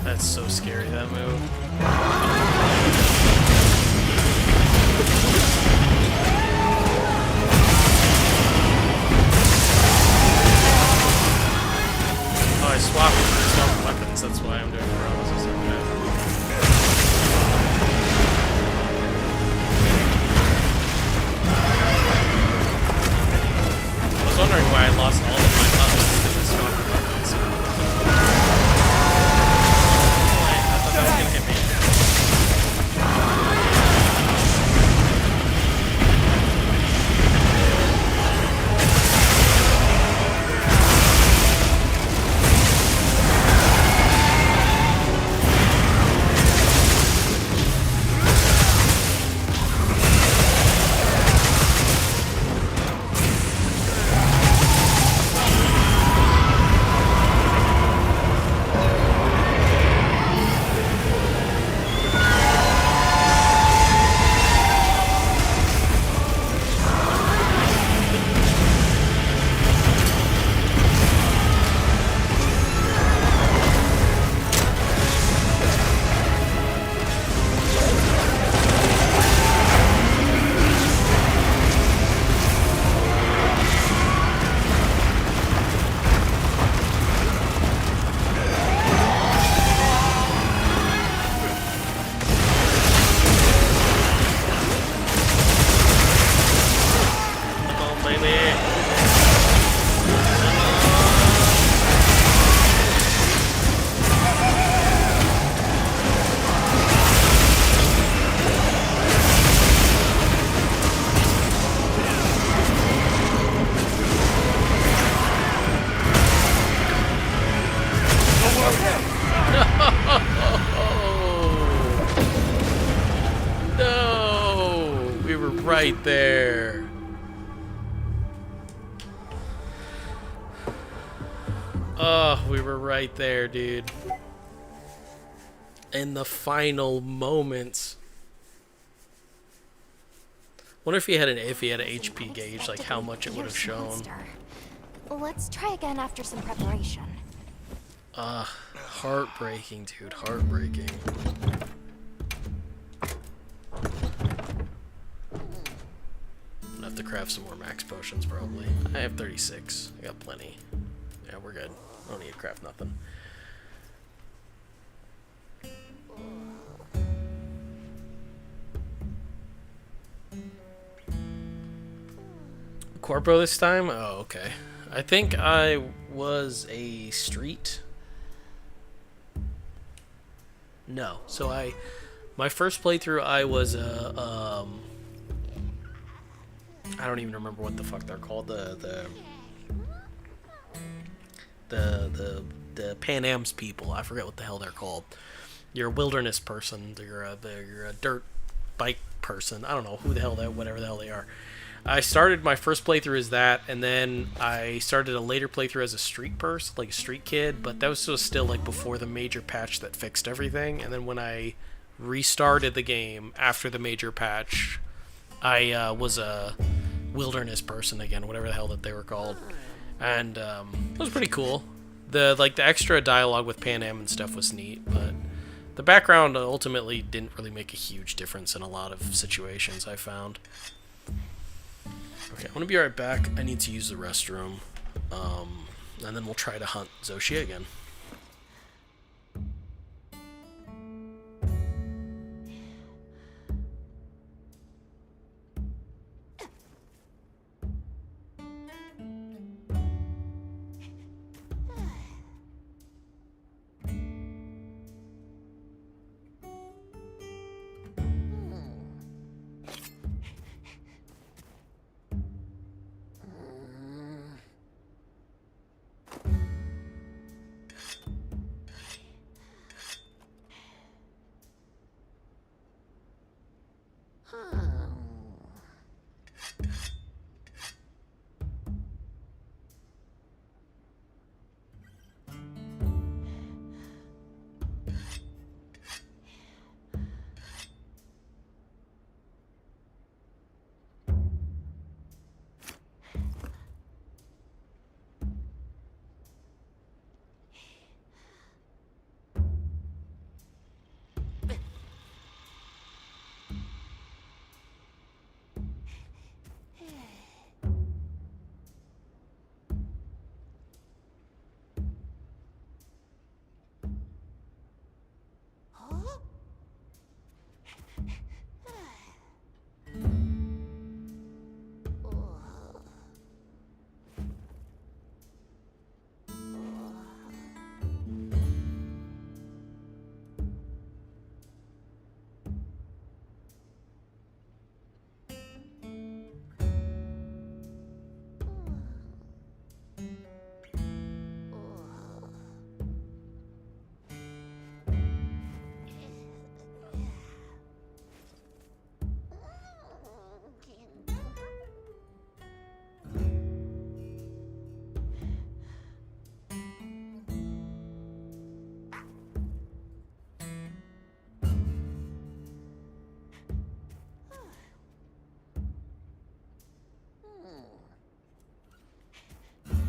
That's so scary, that move. Oh, I swapped weapons, that's why I'm doing paralysis like that. I was wondering why I lost all of my buttons to the swapping weapons. I thought that was gonna hit me. right there. Oh, we were right there, dude. In the final moments. Wonder if he had an HP gauge, like how much it would have shown. Let's try again after some preparation. Heartbreaking, dude. Heartbreaking. I'm gonna have to craft some more max potions, probably. I have 36. I got plenty. Yeah, we're good. I don't need to craft nothing. Corpo this time? Oh, okay. I think I was a street. No. So my first playthrough, I was a, I don't even remember what the fuck they're called. The Pan Am's people. I forget what the hell they're called. You're a wilderness person. You're a dirt bike person. I don't know who the hell whatever the hell they are. I started my first playthrough as that, and then I started a later playthrough as a street person, like a street kid, but that was still like before the major patch that fixed everything. And then when I restarted the game after the major patch, I was a wilderness person again, whatever the hell that they were called. And it was pretty cool. The extra dialogue with Pan Am and stuff was neat, but the background ultimately didn't really make a huge difference in a lot of situations, I found. Okay, I'm gonna be right back. I need to use the restroom, and then we'll try to hunt Shia again.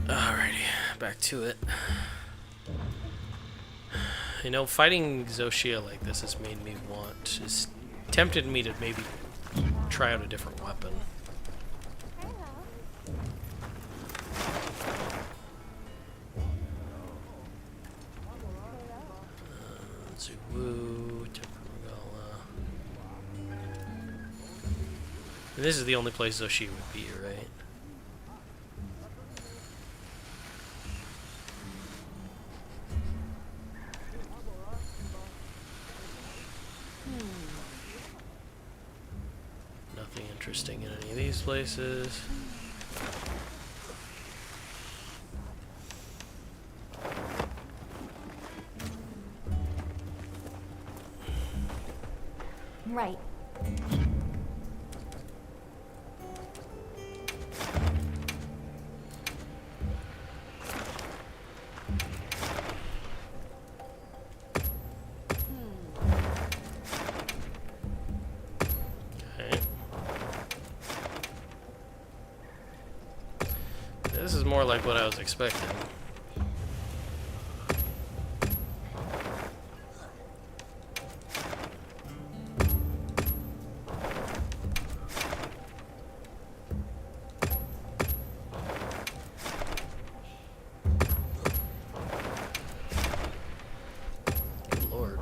Alrighty, back to it. You know, fighting Shia like this has made me has tempted me to maybe try out a different weapon. This is the only place Shia would be, right? Nothing interesting in any of these places. Right. This is more like what I was expecting. Good Lord.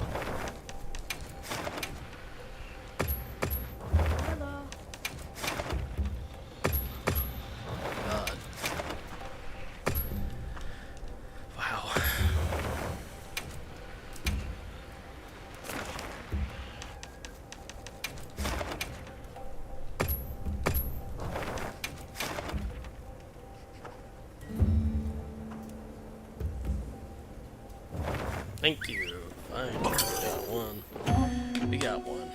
God. Wow. Thank you. Fine. We got one. We got one.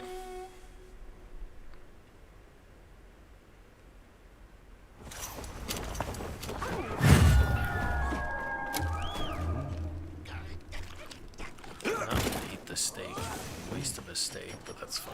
I'm gonna eat the steak. Waste of a steak, but that's fine.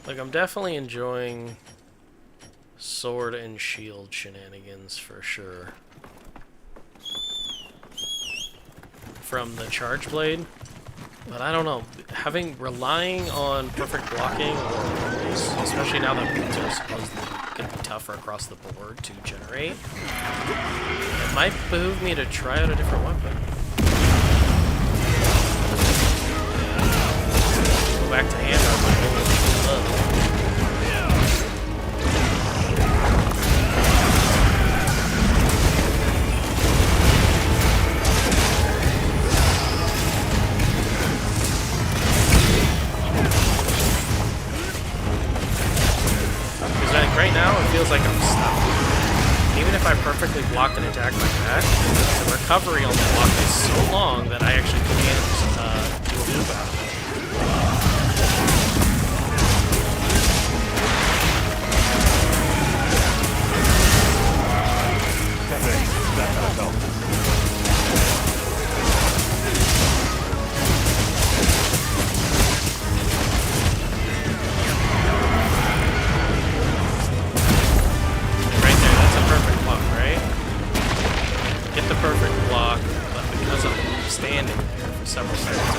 Like, I'm definitely enjoying sword and shield shenanigans for sure. From the charge blade, but I don't know, relying on perfect blocking, especially now that boots are supposedly going to be tougher across the board to generate, it might behoove me to try out a different weapon. Go back to hand on my old shield. Right now, it feels like I'm stuck. Even if I perfectly blocked an attack like that, the recovery on the block is so long that I actually can't do a move out of it. That help. Get the perfect block, but because I'm standing there for several seconds,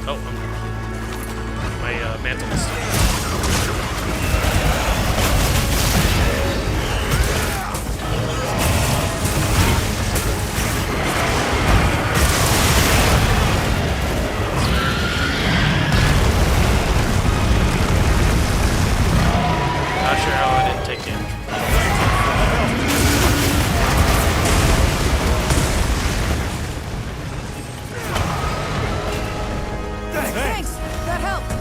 Oh, my mantle is still. Not sure how I didn't take damage. Thanks! That helped!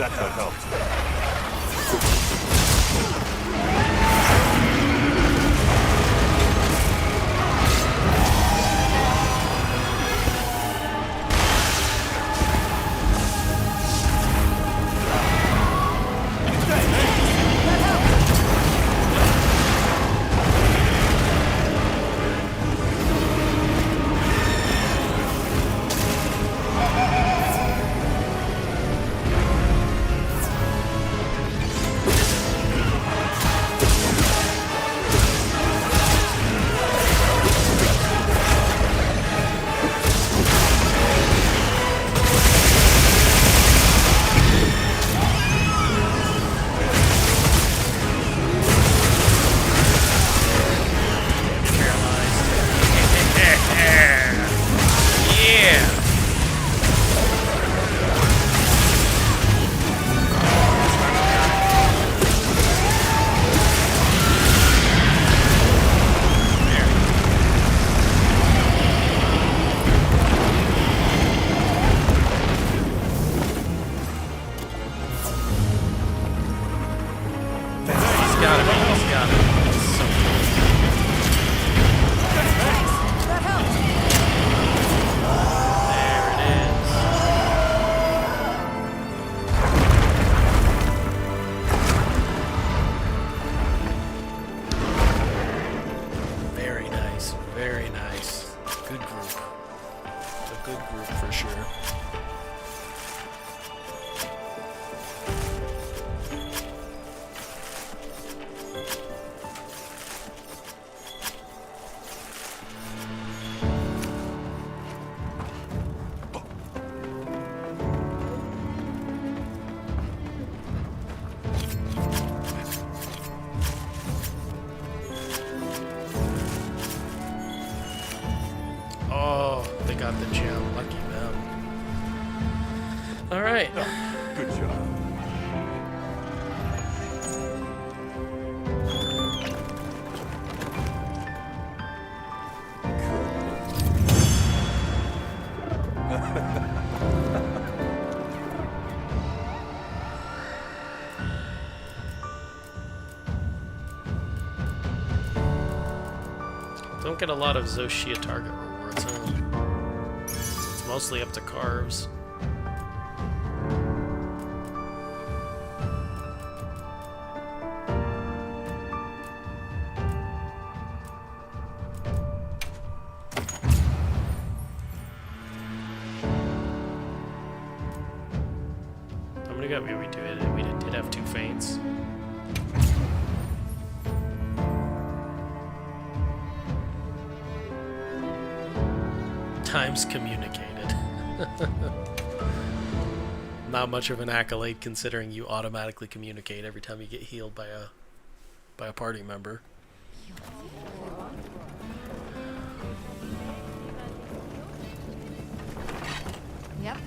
That helped. got the gem. Lucky them. Alright. Good job. Don't get a lot of Shia target rewards, huh? It's mostly up to carves. How many got we did? We did have 2 feints. Times communicated. Not much of an accolade considering you automatically communicate every time you get healed by a party member. Yep.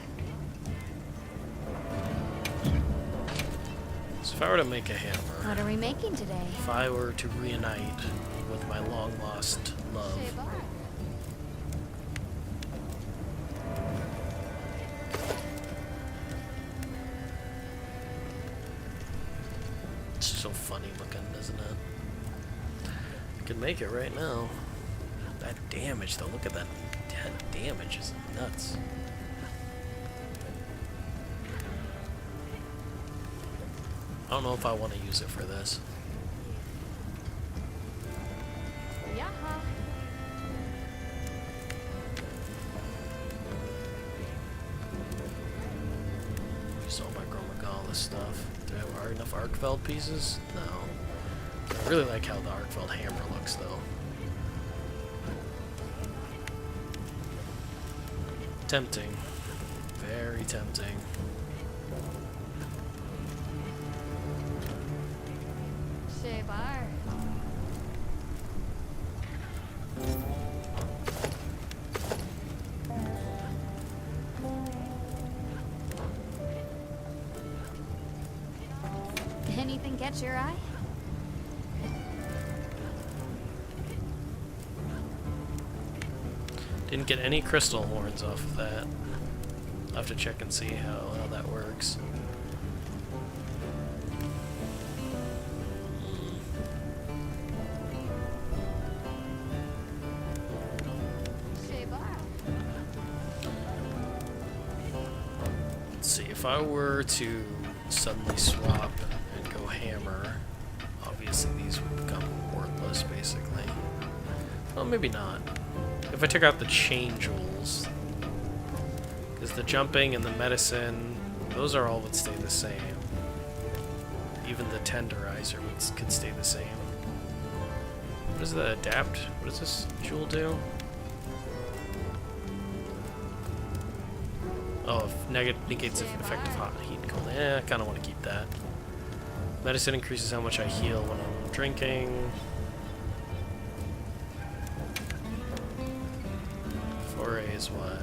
So if I were to make a hammer, What are we making today? if I were to reunite with my long lost love, it's so funny looking, isn't it? I could make it right now. That damage though, look at that. That damage is nuts. I don't know if I want to use it for this. Yeah. Use all my Gromagala stuff. Do I have enough Arkfeld pieces? No. I really like how the Arkfeld hammer looks though. Tempting. Very tempting. Bar. Anything catch your eye? Didn't get any crystal horns off of that. I'll have to check and see how that works. see, if I were to suddenly swap and go hammer, obviously these would become worthless, basically. Well, maybe not. If I took out the chain jewels, because the jumping and the medicine, those are all would stay the same. Even the tenderizer could stay the same. What does the adapt? What does this jewel do? Oh, negates effective hot heat and cold. I kind of want to keep that. Medicine increases how much I heal when I'm drinking. Foray is what?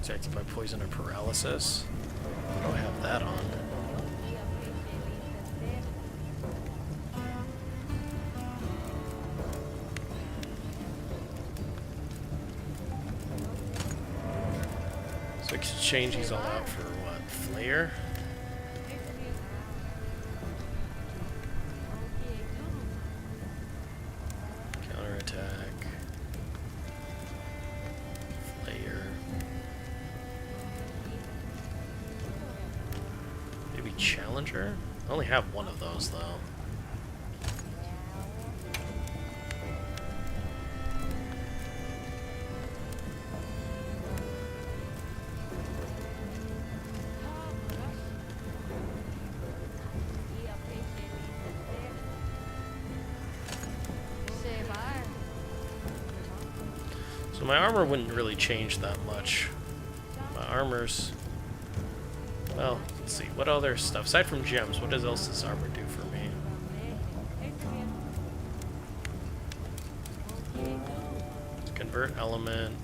Protected by poison or paralysis. What do I have that on? So I can change these all out for what? Flare? Counterattack. Flare. Maybe Challenger? I only have one of those though. So my armor wouldn't really change that much. My armor's... Well, let's see. What other stuff? Aside from gems, what else does armor do for me? Convert element,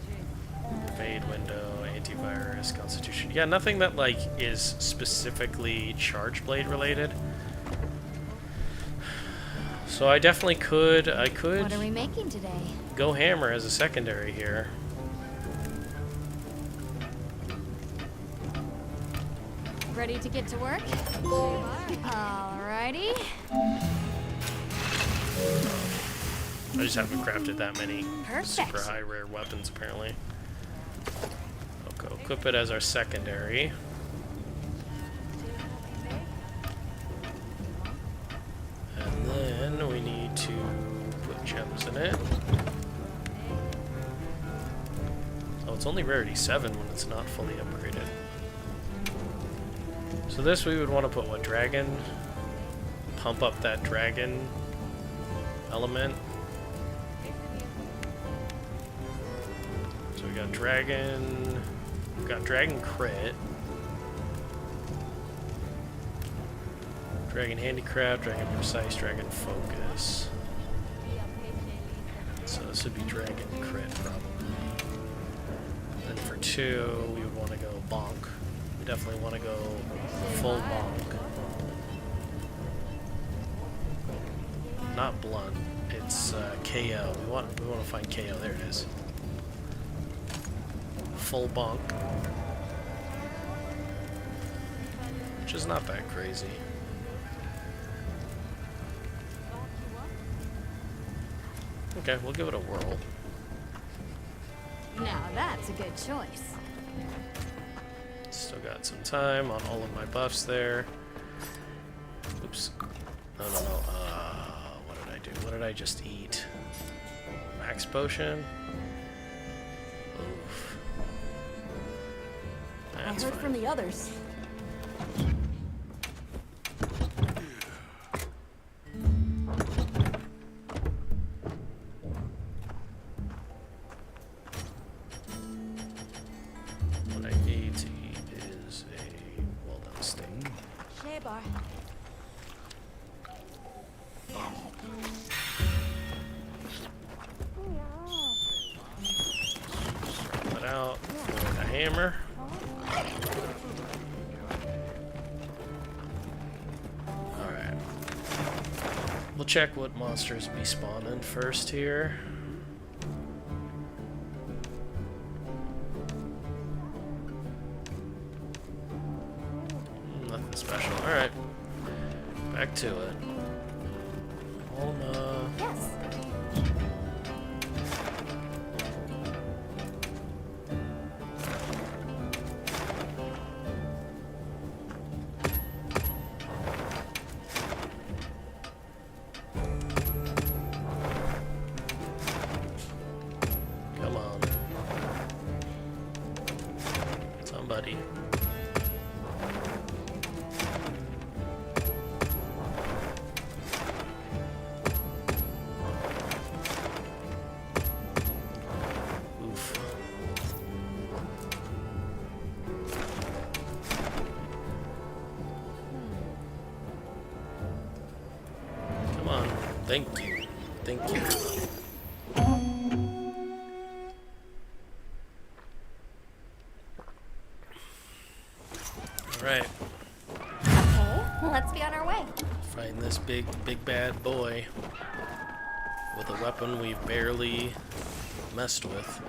evade window, antivirus, constitution. Yeah, nothing that, like, is specifically charge blade related. So I definitely could... What are we making today? Go hammer as a secondary here. Ready to get to work? Alrighty. I just haven't crafted that many Perfect. super high rare weapons apparently. Okay, equip it as our secondary. And then we need to put gems in it. Oh, it's only rarity 7 when it's not fully upgraded. So this we would want to put what? Dragon? Pump up that dragon element. So we got dragon. We've got dragon crit. Dragon handicraft, dragon precise, dragon focus. So this would be dragon crit probably. And for 2, we would want to go bonk. We definitely want to go full bonk. Not blunt. It's KO. We want to find KO. There it is. Full bonk, which is not that crazy. Okay, we'll give it a whirl. Now that's a good choice. Still got some time on all of my buffs there. Oops. No. What did I do? What did I just eat? Max potion? Oof. That's I heard fine. from the others. What I need to eat is a well-done steak. Shia. Swap it out with a hammer. Alright. We'll check what monsters be spawning first here. Nothing special. Alright. Back to it. Yes. Oof. Come on. Thank you. Thank you. Alright. Okay, let's be on our way. Fighting this big bad boy with a weapon we've barely messed with.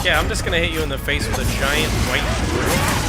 Yeah, I'm just gonna hit you in the face with a giant white drill.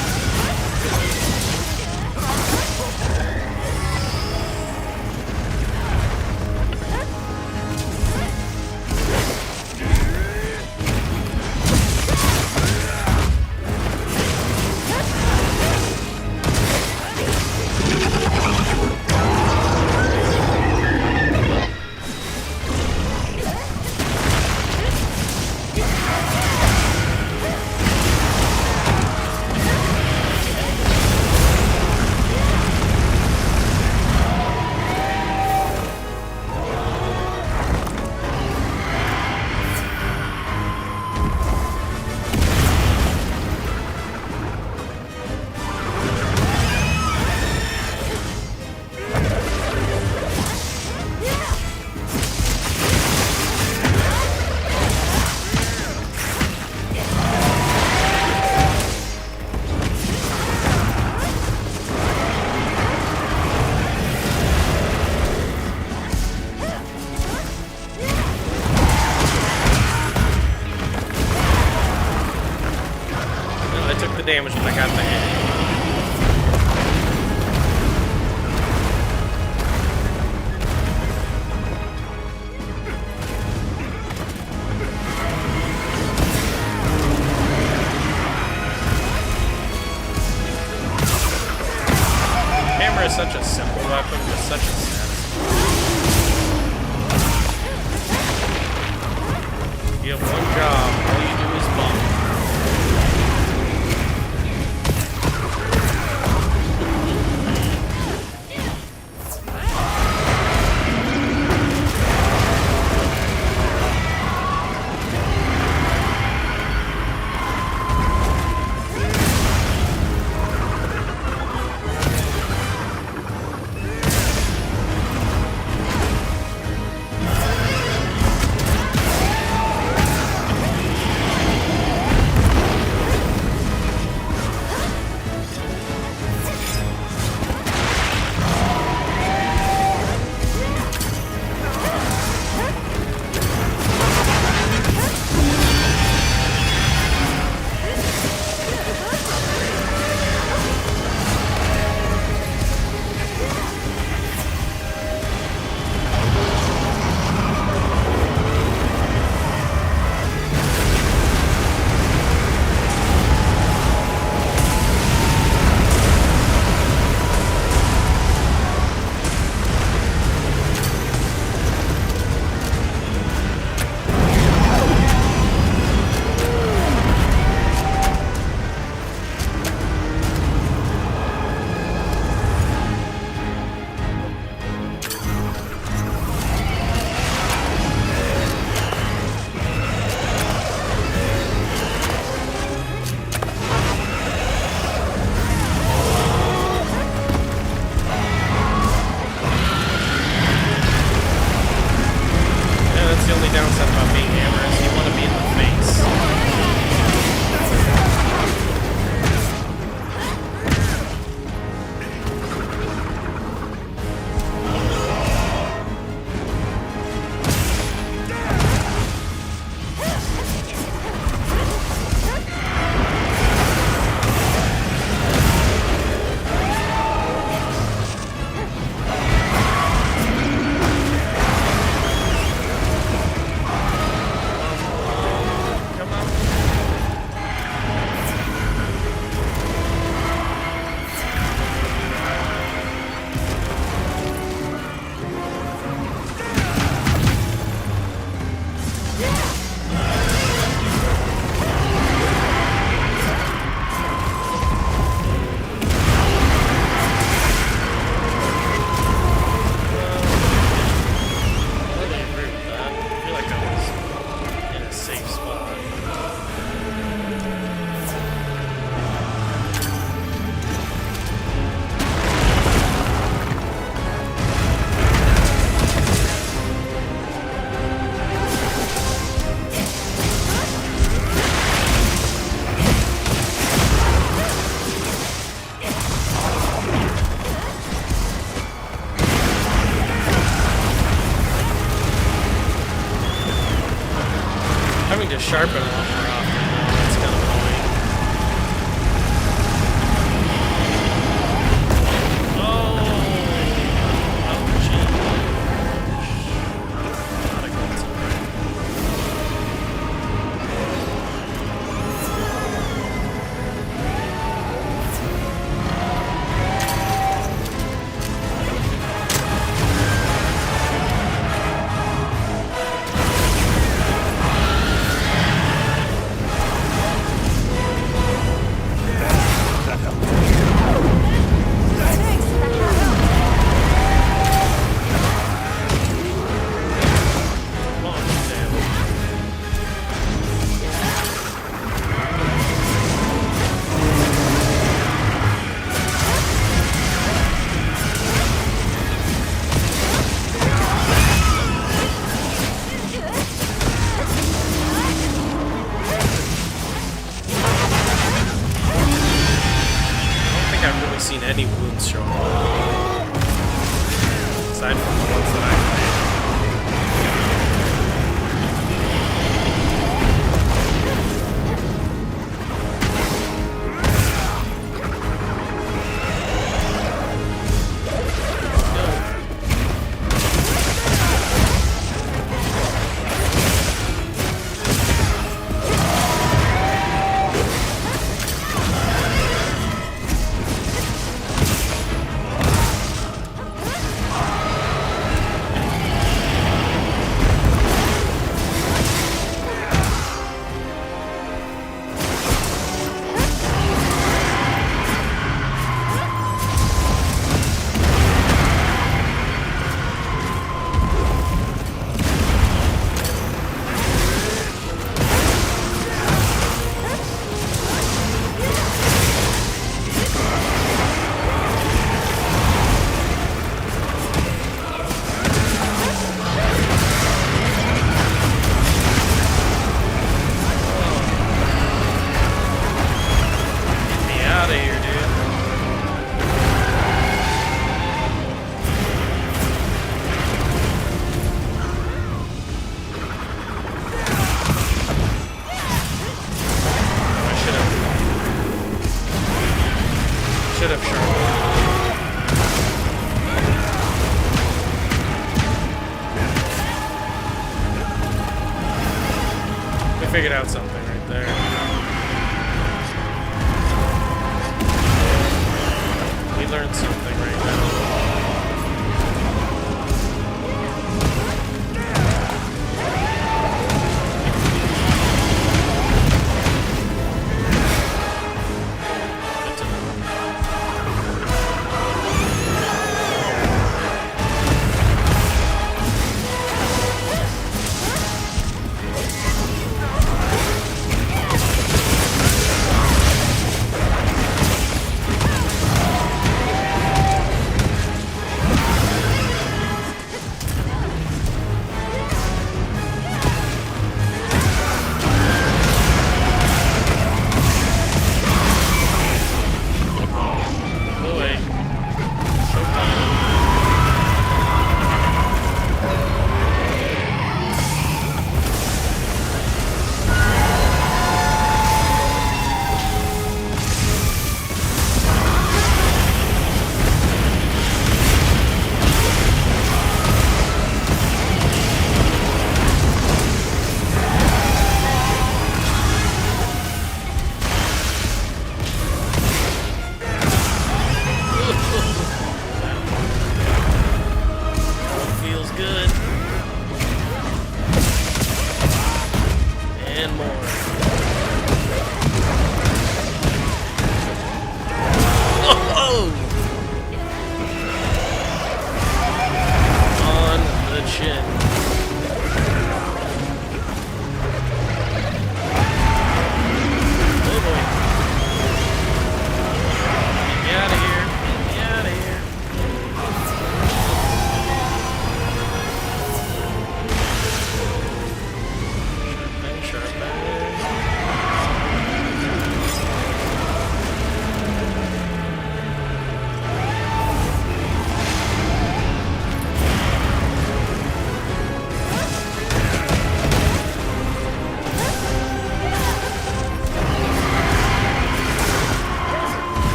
damage, but I got the hit. Hammer is such a simple weapon, but such a satisfying. You have one job, all you do is bump. Downside about being hammer is you want to be in the face. Having to sharpen a lot more often, it's kind of annoying. Oh, gee. Not a good time. Seen any wounds show up, aside from the ones that I played. Should have sharpened. We figured out something right there. We learned something right now.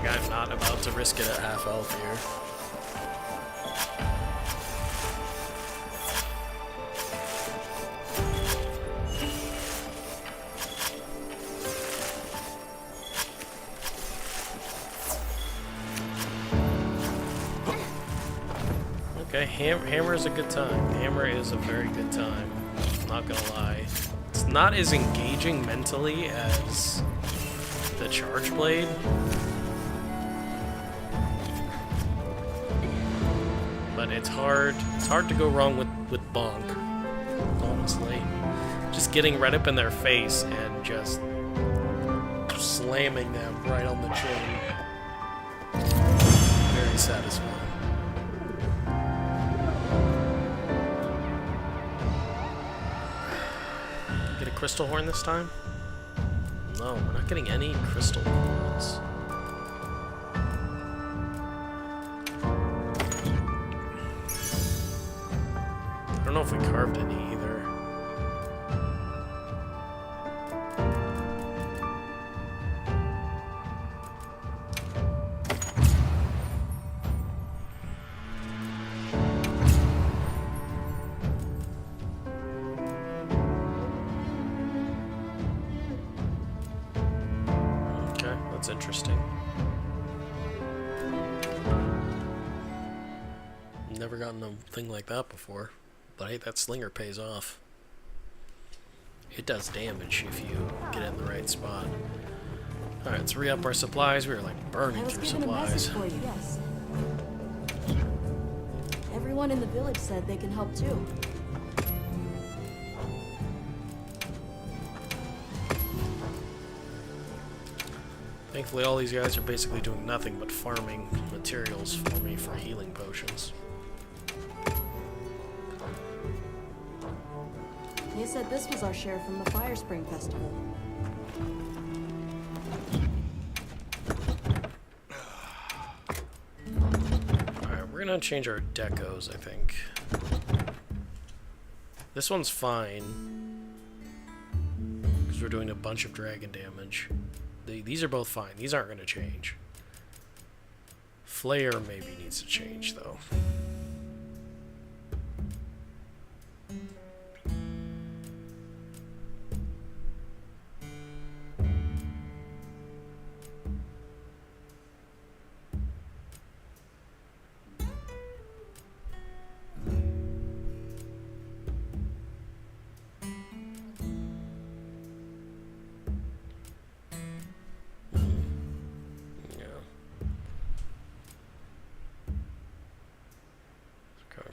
Like, I'm not about to risk it at half health here. Okay, hammer is a good time. Hammer is a very good time. I'm not gonna lie. It's not as engaging mentally as the charge blade. But it's hard to go wrong with bonk, honestly. Just getting right up in their face and just slamming them right on the chin. Very satisfying. Get a crystal horn this time? No, we're not getting any crystal horns. I don't know if we carved any either. Okay, that's interesting. Never gotten a thing like that before. But hey, that slinger pays off. It does damage if you get it in the right spot. Alright, let's re-up our supplies. We were like burning through supplies. For you. Yes. Everyone in the village said they can help too. Thankfully, all these guys are basically doing nothing but farming materials for me for healing potions. They said this was our share from the Fire Spring Festival. Alright, we're gonna change our decos, I think. This one's fine, because we're doing a bunch of dragon damage. These are both fine. These aren't gonna change. Flare maybe needs to change, though.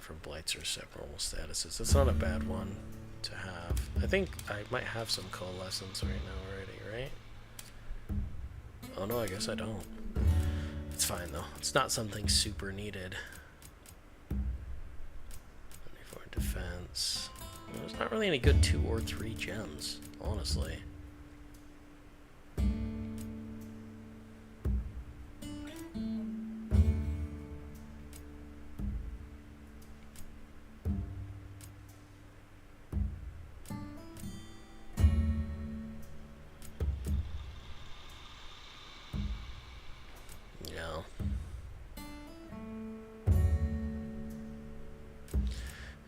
For blights or separable statuses. That's not a bad one to have. I think I might have some coalescence right now already, right? Oh no, I guess I don't. It's fine though. It's not something super needed. 24 defense. There's not really any good 2 or 3 gems, honestly.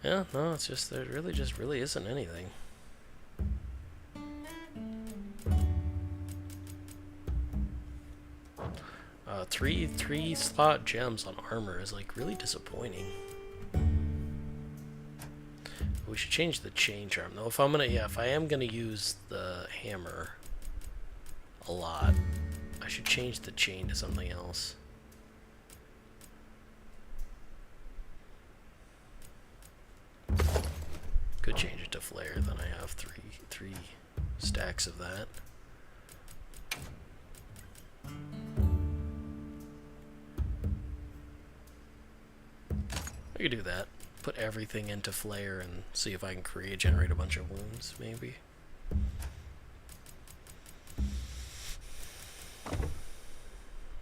Yeah, no, it's just, there really just really isn't anything. Three slot gems on armor is like really disappointing. We should change the chain charm though. If I am gonna use the hammer a lot, I should change the chain to something else. Could change it to flare, then I have three stacks of that. I could do that. Put everything into flare and see if I can generate a bunch of wounds, maybe.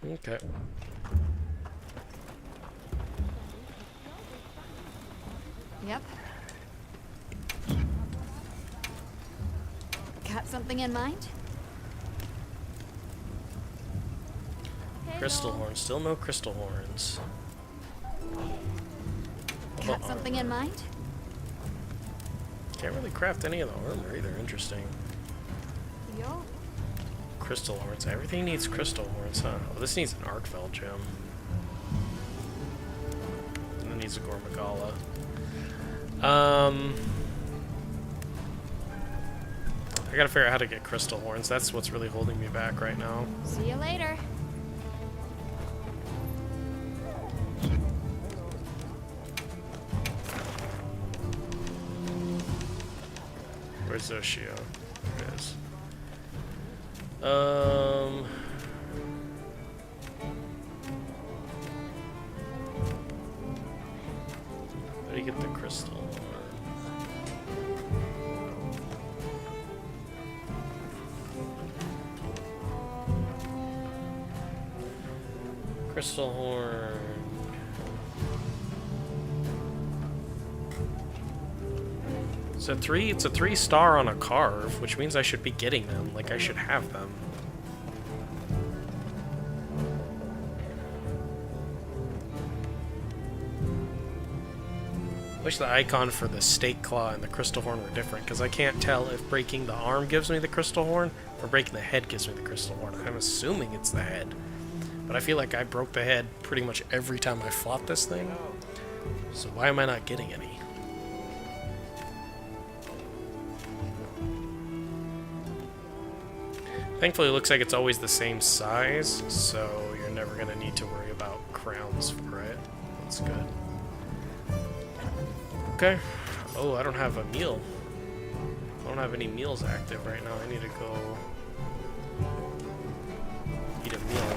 Okay. Yep. Got something in mind? Hey, Crystal horns. Still no crystal horns. Got something in mind? Can't really craft any of the armor either. Interesting. Yo. Crystal horns. Everything needs crystal horns, huh? Oh, this needs an Arkfell gem. And it needs a Gormagala. I gotta figure out how to get crystal horns. That's what's really holding me back right now. See you later. Where's Shia? There it is. How do you get the crystal horn? Crystal horn. It's a 3-star on a carve, which means I should be getting them. Like I should have them. Wish the icon for the stake claw and the crystal horn were different, because I can't tell if breaking the arm gives me the crystal horn or breaking the head gives me the crystal horn. I'm assuming it's the head. But I feel like I broke the head pretty much every time I fought this thing. So why am I not getting any? Thankfully, it looks like it's always the same size, so you're never going to need to worry about crowns for it. That's good. Okay. Oh, I don't have a meal. I don't have any meals active right now. I need to go eat a meal.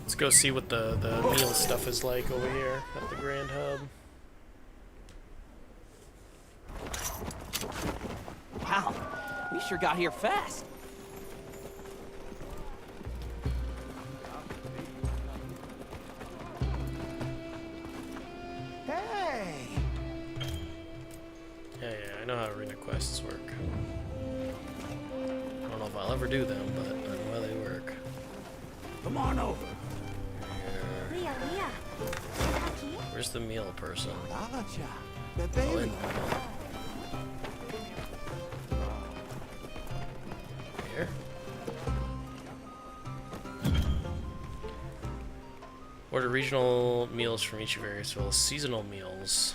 Let's go see what the meal stuff is like over here at the Grand Hub. Wow, we sure got here fast. Hey! Yeah, I know how arena quests work. I don't know if I'll ever do them, but I know how they work. Come on over. Leah. Where's the meal person? Gotcha. The Oh, in baby. here. Order regional meals from each of various villas. Seasonal meals.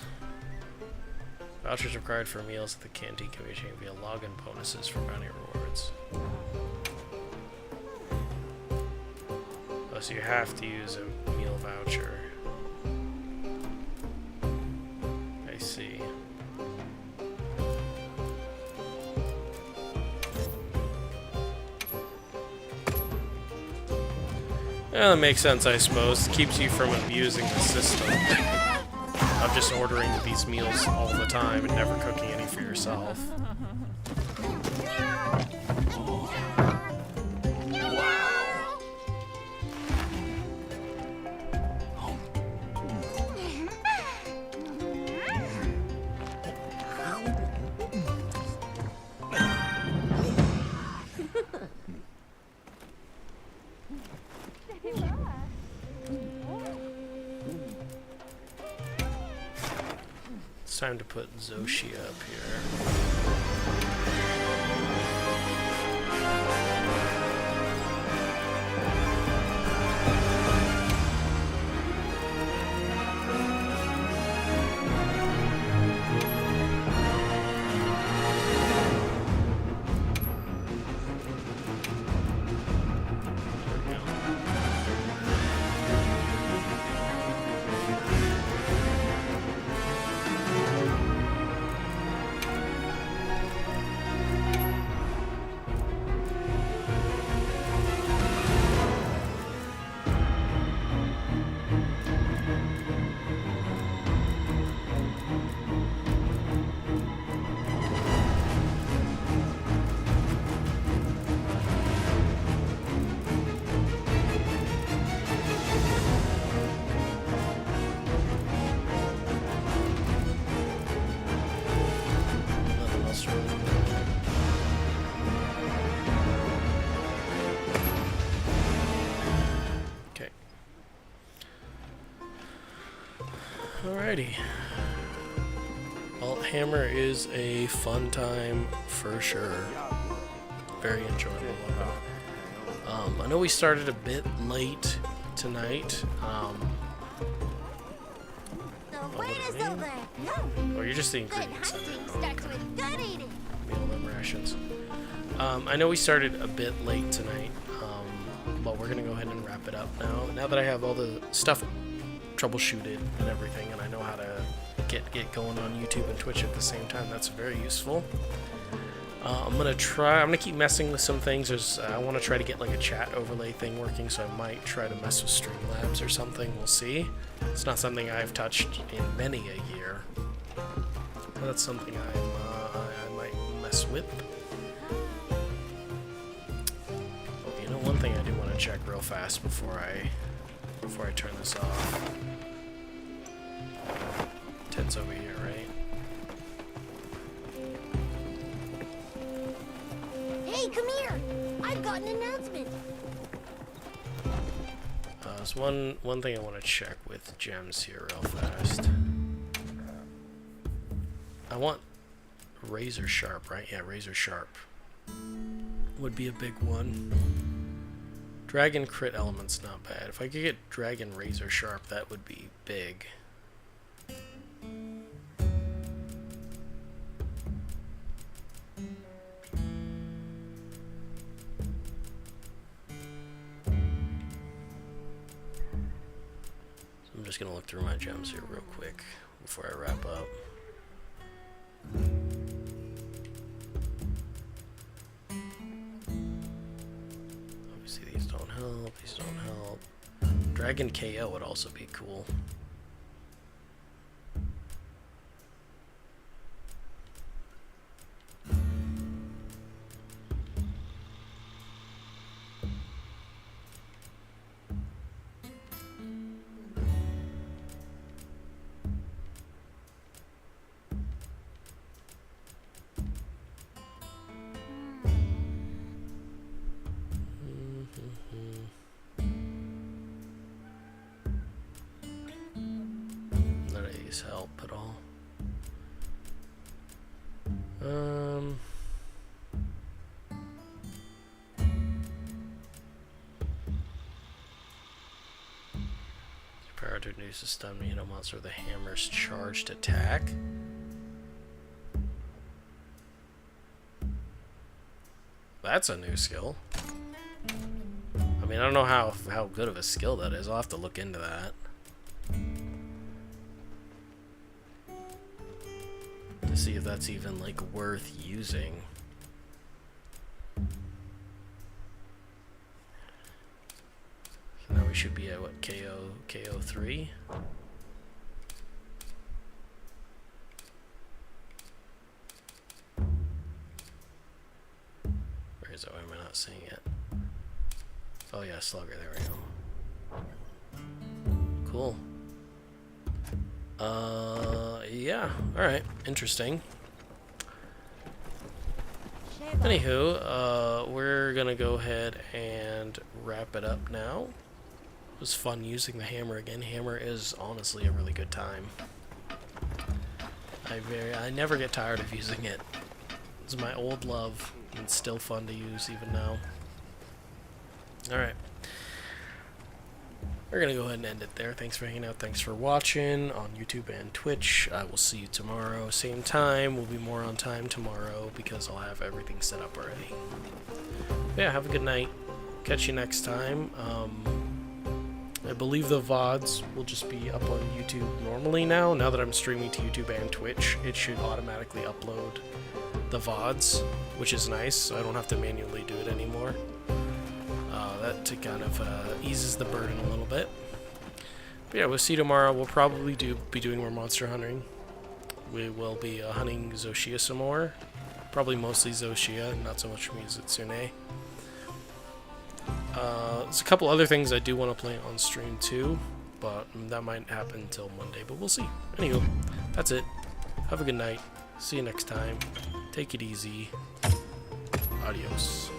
Vouchers required for meals at the canteen can be achieved via login bonuses for bounty rewards. Oh, so you have to use a meal voucher. I see. Yeah, that makes sense, I suppose. Keeps you from abusing the system of just ordering these meals all the time and never cooking any for yourself. It's time to put Shia up here. Nothing else really. Alrighty. Well, Hammer is a fun time for sure. Very enjoyable. I know we started a bit late tonight. Oh, you're just the ingredients. Good eating. Meal and rations. I know we started a bit late tonight, but we're gonna go ahead and wrap it up now. Now that I have all the stuff troubleshooted and everything, and I know how to get going on YouTube and Twitch at the same time, that's very useful. I'm gonna keep messing with some things. I want to try to get like a chat overlay thing working, so I might try to mess with Streamlabs or something. We'll see. It's not something I've touched in many a year. But that's something I might mess with. Oh, you know, one thing I do want to check real fast before I turn this off. Ted's over here, right? Hey, come here! I've got an announcement. There's one thing I want to check with gems here real fast. I want razor sharp, right? Yeah, razor sharp would be a big one. Dragon crit element's not bad. If I could get dragon razor sharp, that would be big. I'm just gonna look through my gems here real quick before I wrap up. Obviously these don't help, these don't help. Dragon KO would also be cool. None of these help at all. Power to reduce the stun when you hit a monster with a hammer's charged attack. That's a new skill. I mean, I don't know how good of a skill that is. I'll have to look into that. To see if that's even, like, worth using. So now we should be at, what, KO3? Where is it? Why am I not seeing it? Oh yeah, Slugger, there we go. Cool. Yeah, alright, interesting. Anywho, we're gonna go ahead and wrap it up now. It was fun using the hammer again. Hammer is honestly a really good time. I never get tired of using it. It's my old love, and it's still fun to use even now. Alright. We're going to go ahead and end it there. Thanks for hanging out. Thanks for watching on YouTube and Twitch. I will see you tomorrow. Same time. We'll be more on time tomorrow because I'll have everything set up already. But yeah, have a good night. Catch you next time. I believe the VODs will just be up on YouTube normally now. Now that I'm streaming to YouTube and Twitch, it should automatically upload the VODs, which is nice, so I don't have to manually do it anymore. That kind of eases the burden a little bit. But yeah, we'll see you tomorrow. We'll probably be doing more monster hunting. We will be hunting Shia some more. Probably mostly Shia, not so much Mizutsune. There's a couple other things I do want to play on stream too, but that might happen until Monday, but we'll see. Anywho, that's it. Have a good night. See you next time. Take it easy. Adios.